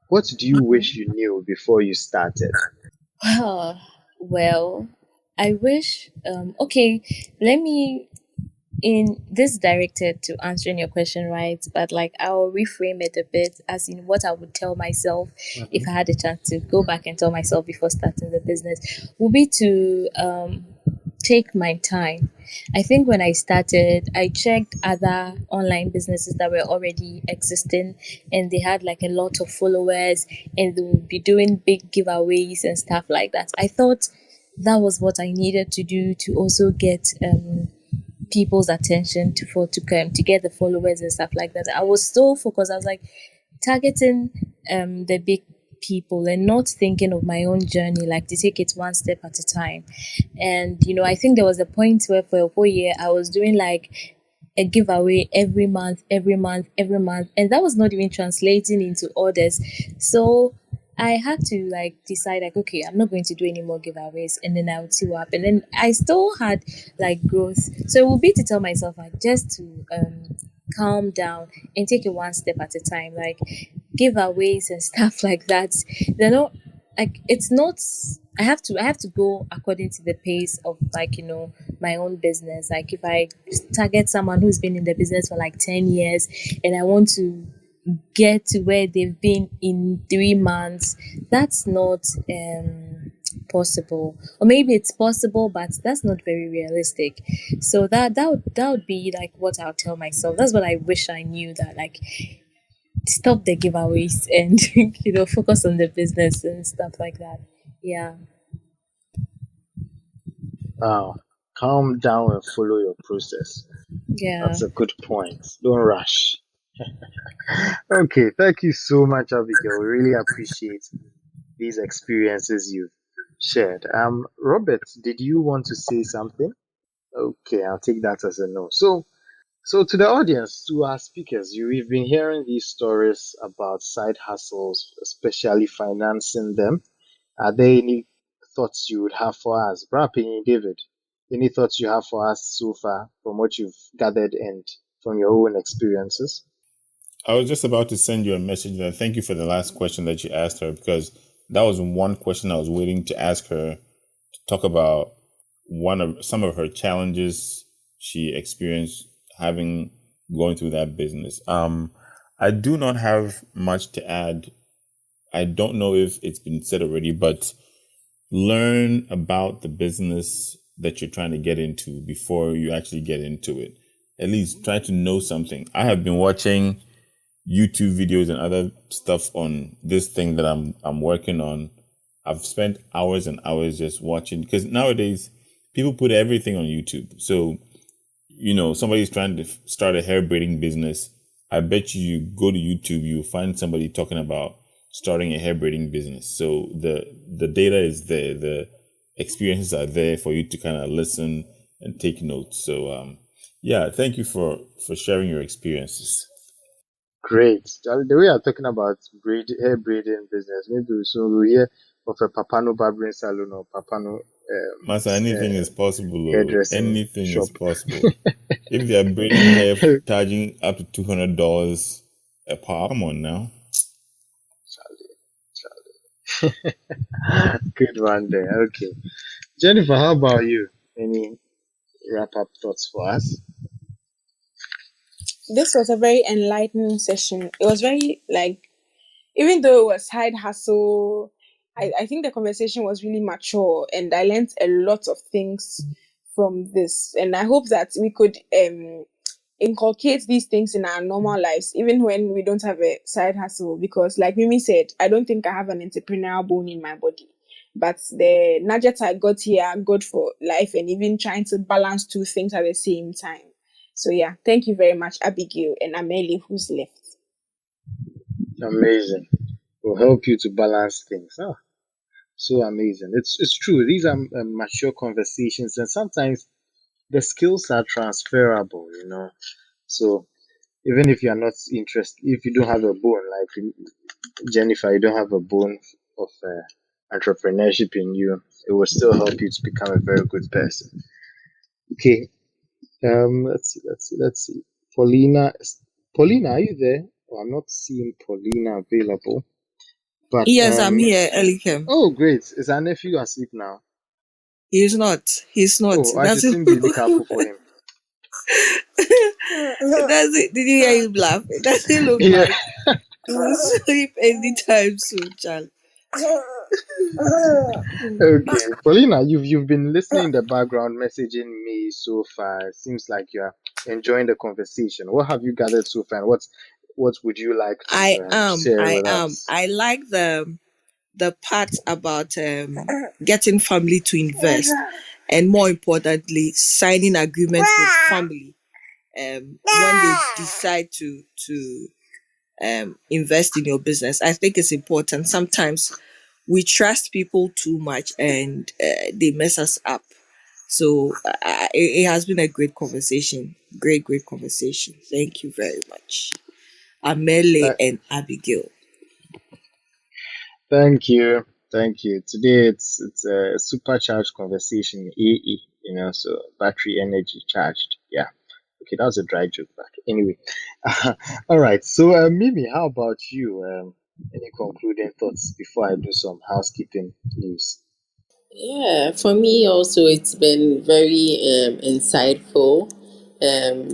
what do you wish you knew before you started? Well, I wish. Okay, let me in this directed to answering your question, right? But like I'll reframe it a bit, as in what I would tell myself if I Mhm. had a chance to go back and tell myself before starting the business, would be to take my time. I think when I started, I checked other online businesses that were already existing, and they had like a lot of followers, and they would be doing big giveaways and stuff like that. I thought that was what I needed to do to also get people's attention to get the followers and stuff like that. I was so focused. I was like targeting the big people and not thinking of my own journey, like to take it one step at a time. And I think there was a point where for a whole year I was doing like a giveaway every month, and that was not even translating into orders. So I had to like decide like, okay, I'm not going to do any more giveaways, and then I would see what happened. And I still had like growth, so it would be to tell myself like just to calm down and take it one step at a time. Like giveaways and stuff like that, they're not like, it's not, I have to go according to the pace of like my own business. Like if I target someone who's been in the business for like 10 years and I want to get to where they've been in 3 months, that's not possible. Or maybe it's possible, but that's not very realistic. So that would be like what I'll tell myself. That's what I wish I knew, that like stop the giveaways and focus on the business and stuff like that. Yeah. Calm down and follow your process. Yeah. That's a good point. Don't rush. Okay, thank you so much, Abigail. We really appreciate these experiences you've shared. Robert, did you want to say something? Okay, I'll take that as a no. So to the audience, to our speakers, we've been hearing these stories about side hustles, especially financing them. Are there any thoughts you would have for us? Brapini, David, any thoughts you have for us so far from what you've gathered and from your own experiences? I was just about to send you a message and thank you for the last question that you asked her, because that was one question I was waiting to ask her, to talk about some of her challenges she experienced going through that business. I do not have much to add. I don't know if it's been said already, but learn about the business that you're trying to get into before you actually get into it. At least try to know something. I have been watching YouTube videos and other stuff on this thing that I'm working on. I've spent hours and hours just watching, because nowadays people put everything on YouTube. So, somebody's trying to start a hair braiding business. I bet you go to YouTube, you'll find somebody talking about starting a hair braiding business. So the data is there, the experiences are there for you to kind of listen and take notes. So yeah, thank you for sharing your experiences. Great. The way you're talking about hair braiding business, maybe we'll hear of a Papano barbering salon or Papano Master, anything is possible. hairdressing Anything shop. is possible. If they are braiding hair charging up to $200 a pop, come on now. Good one there. Okay. Jennifer, how about you? Any wrap up thoughts for us? This was a very enlightening session. It was very even though it was side hustle, I think the conversation was really mature and I learned a lot of things from this. And I hope that we could inculcate these things in our normal lives, even when we don't have a side hustle. Because like Mimi said, I don't think I have an entrepreneurial bone in my body. But the nugget I got here are good for life and even trying to balance two things at the same time. So yeah, thank you very much, Abigail and Amelie, who's left. Amazing. Will help you to balance things. Oh, so amazing. It's true. These are mature conversations, and sometimes the skills are transferable. So even if you are not interested, if you don't have a bone, like Jennifer, you don't have a bone of entrepreneurship in you, it will still help you to become a very good person. Okay. Let's see. Paulina, are you there? Oh, I'm not seeing Paulina available. But Yes, I'm here, Elikem. oh, great! Is our nephew asleep now? He's not. Oh, I should sing Billy Kapu for him. Did you hear him laugh? It doesn't look like he will sleep anytime soon, Charlie. Okay, Paulina, you've been listening in the background, messaging me so far. It seems like you're enjoying the conversation. What have you gathered so far? And what would you like to share with us? I like the part about getting family to invest. and more importantly, signing agreements with family when they decide to invest in your business. I think it's important. Sometimes we trust people too much and they mess us up. So it has been a great conversation. Great conversation. Thank you very much. Amele Th- and Abigail. Thank you. Thank you. Today it's a supercharged conversation, AE, so battery energy charged. Yeah. Okay, that was a dry joke, but anyway. All right. So, Mimi, how about you? Any concluding thoughts before I do some housekeeping news? Yeah, for me also, it's been very insightful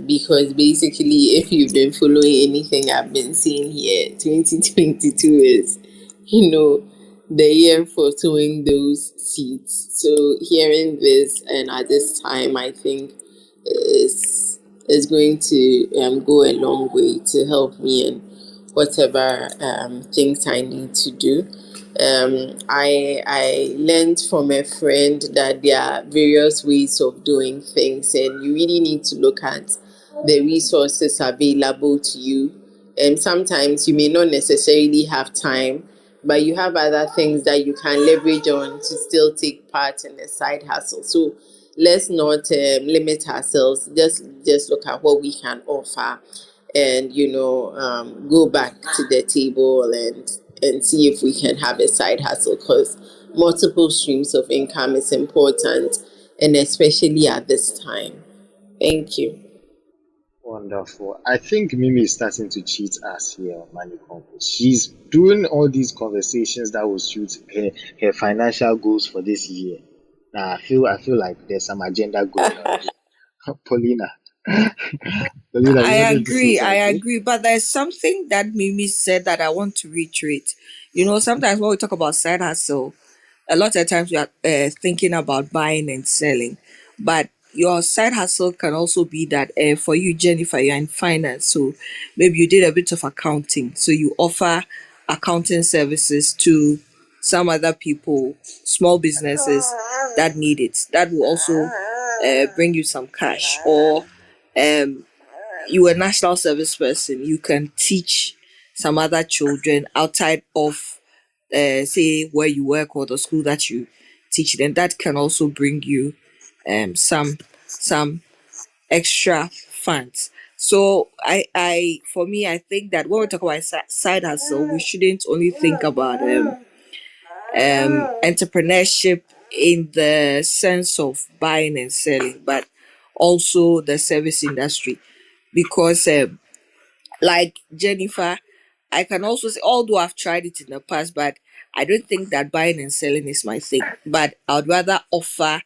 because basically, if you've been following anything I've been seeing here, 2022 is, you know, the year for sowing those seeds. So hearing this and at this time, I think is going to go a long way to help me in whatever things I need to do. I learned from a friend that there are various ways of doing things, and you really need to look at the resources available to you. And sometimes you may not necessarily have time, but you have other things that you can leverage on to still take part in the side hustle. So let's not limit ourselves. Just look at what we can offer, and go back to the table and see if we can have a side hustle, because multiple streams of income is important, and especially at this time. Thank you. Wonderful. I think Mimi is starting to cheat us here on Money Convos. She's doing all these conversations that will suit her financial goals for this year. Now I feel like there's some agenda going on here. Paulina. Paulina, I you wanted to say agree. I something? agree. But there's something that Mimi said that I want to reiterate. Sometimes when we talk about side hustle, a lot of times we are thinking about buying and selling. But your side hustle can also be that for you, Jennifer, you're in finance. So maybe you did a bit of accounting. So you offer accounting services to some other people, small businesses that need it. That will also bring you some cash. Or um, you a national service person, you can teach some other children outside of say where you work or the school that you teach, then that can also bring you some extra funds. So I for me, I think that when we talk about side hustle, we shouldn't only think about entrepreneurship in the sense of buying and selling, but also the service industry, because like Jennifer, I can also say, although I've tried it in the past, but I don't think that buying and selling is my thing. But I would rather offer,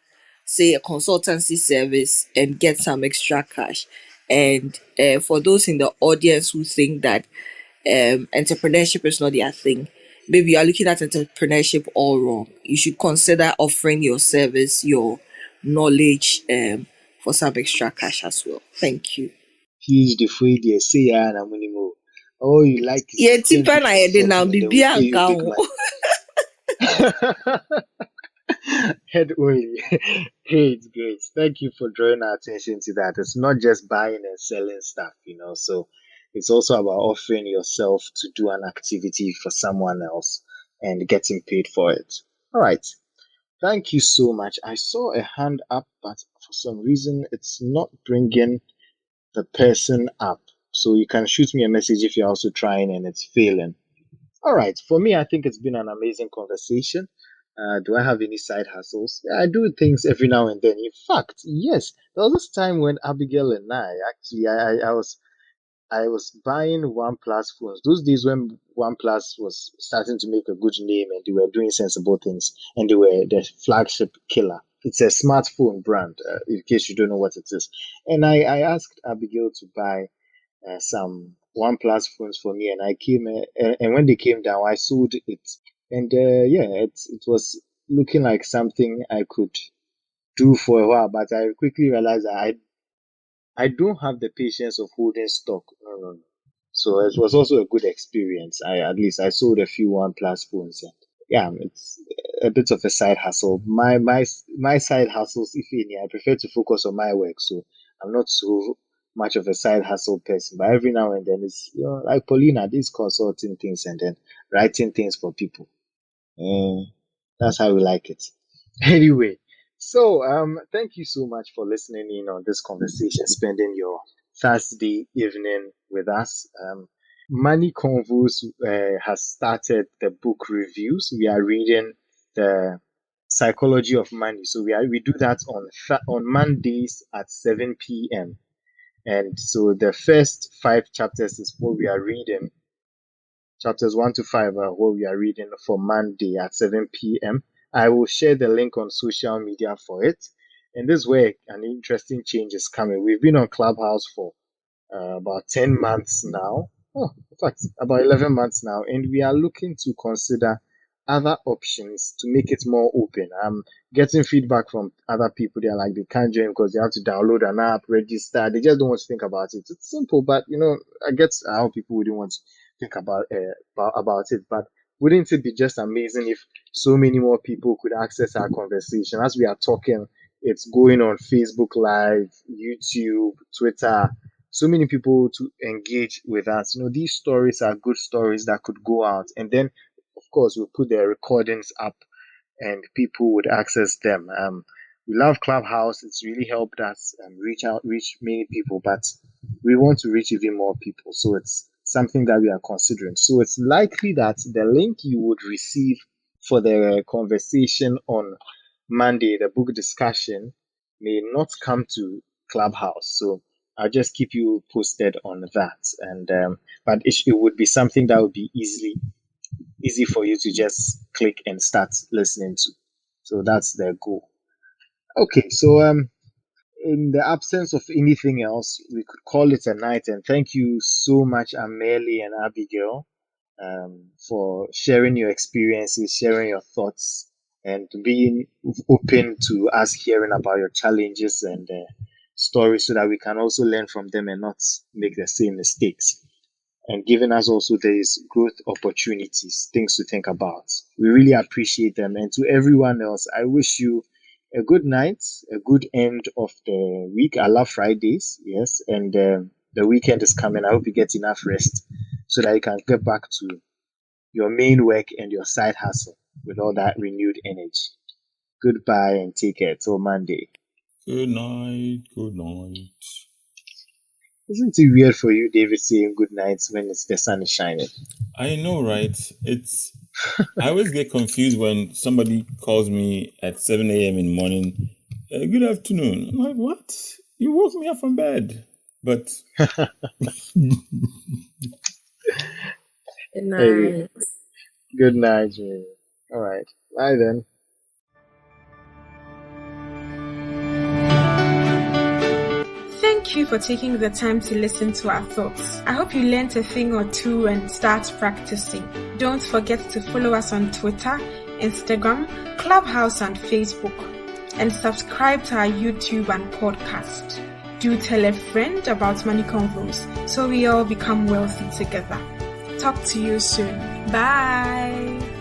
say, a consultancy service and get some extra cash. And for those in the audience who think that entrepreneurship is not their thing, maybe you are looking at entrepreneurship all wrong. You should consider offering your service, your knowledge for some extra cash as well. Thank you. PhD for the say ya na money. All you like is Yeah, to go and tipa do na yɛde consulting nam and they will bibi pay you anka big ho. money. Head only. Hey, it's great. Thank you for drawing our attention to that. It's not just buying and selling stuff. So it's also about offering yourself to do an activity for someone else and getting paid for it. All right. Thank you so much. I saw a hand up, but for some reason it's not bringing the person up. So you can shoot me a message if you're also trying and it's failing. All right. For me, I think it's been an amazing conversation. Do I have any side hustles? Yeah, I do things every now and then. In fact, yes, there was this time when Abigail and I actually, I was buying OnePlus phones. Those days when OnePlus was starting to make a good name and they were doing sensible things and they were the flagship killer. It's a smartphone brand, in case you don't know what it is. And I asked Abigail to buy some OnePlus phones for me, and I came and when they came down, I sold it, and yeah, it was looking like something I could do for a while, but I quickly realized that I don't have the patience of holding stock. No, no, no. So it was also a good experience. I At least I sold a few OnePlus phones. yeah, it's a bit of a side hustle. My side hustles, if any, I prefer to focus on my work, so I'm not so much of a side hustle person. But every now and then, it's like Paulina, these consulting things and then writing things for people. Eh, that's how we like it. Anyway, so thank you so much for listening in on this conversation, spending your Thursday evening with us. Money Convos has started the book reviews. We are reading the Psychology of Money. So we do that on Mondays at 7 p.m. And so the first 5 chapters is what we are reading. Chapters 1 to 5 are what we are reading for Monday at 7 p.m. I will share the link on social media for it. And this way, an interesting change is coming. We've been on Clubhouse for about 10 months now. Oh, in fact, about 11 months now. And we are looking to consider other options to make it more open. I'm getting feedback from other people. They're like, they can't join because they have to download an app, register. They just don't want to think about it. It's simple, but I get how people wouldn't want to think about it. But wouldn't it be just amazing if so many more people could access our conversation as we are talking? It's going on Facebook Live, YouTube, Twitter. So many people to engage with us. These stories are good stories that could go out. And then, of course, we'll put the recordings up and people would access them. We love Clubhouse. It's really helped us reach many people, but we want to reach even more people. So it's something that we are considering. So it's likely that the link you would receive for the conversation on Monday, the book discussion, may not come to Clubhouse. So I'll just keep you posted on that. And but it would be something that would be easy for you to just click and start listening to. So that's the goal. Okay, so in the absence of anything else, we could call it a night. And thank you so much, Amelie and Abigail, for sharing your experiences, sharing your thoughts, and being open to us hearing about your challenges and stories so that we can also learn from them and not make the same mistakes. And giving us also these growth opportunities, things to think about. We really appreciate them. And to everyone else, I wish you a good night, a good end of the week. I love Fridays, yes. And the weekend is coming. I hope you get enough rest so that you can get back to your main work and your side hustle with all that renewed energy. Goodbye and take care till Monday. Good night. Good night. Isn't it weird for you, David, saying good night when the sun is shining? I know, right? I always get confused when somebody calls me at 7 a.m. in the morning. Good afternoon. I'm like, what? You woke me up from bed. But Good night. Good night, Jimmy. All right. Bye then. Thank you for taking the time to listen to our thoughts. I hope you learned a thing or two and start practicing. Don't forget to follow us on Twitter, Instagram, Clubhouse and Facebook. And subscribe to our YouTube and podcast. Do tell a friend about Money Convos so we all become wealthy together. Talk to you soon. Bye.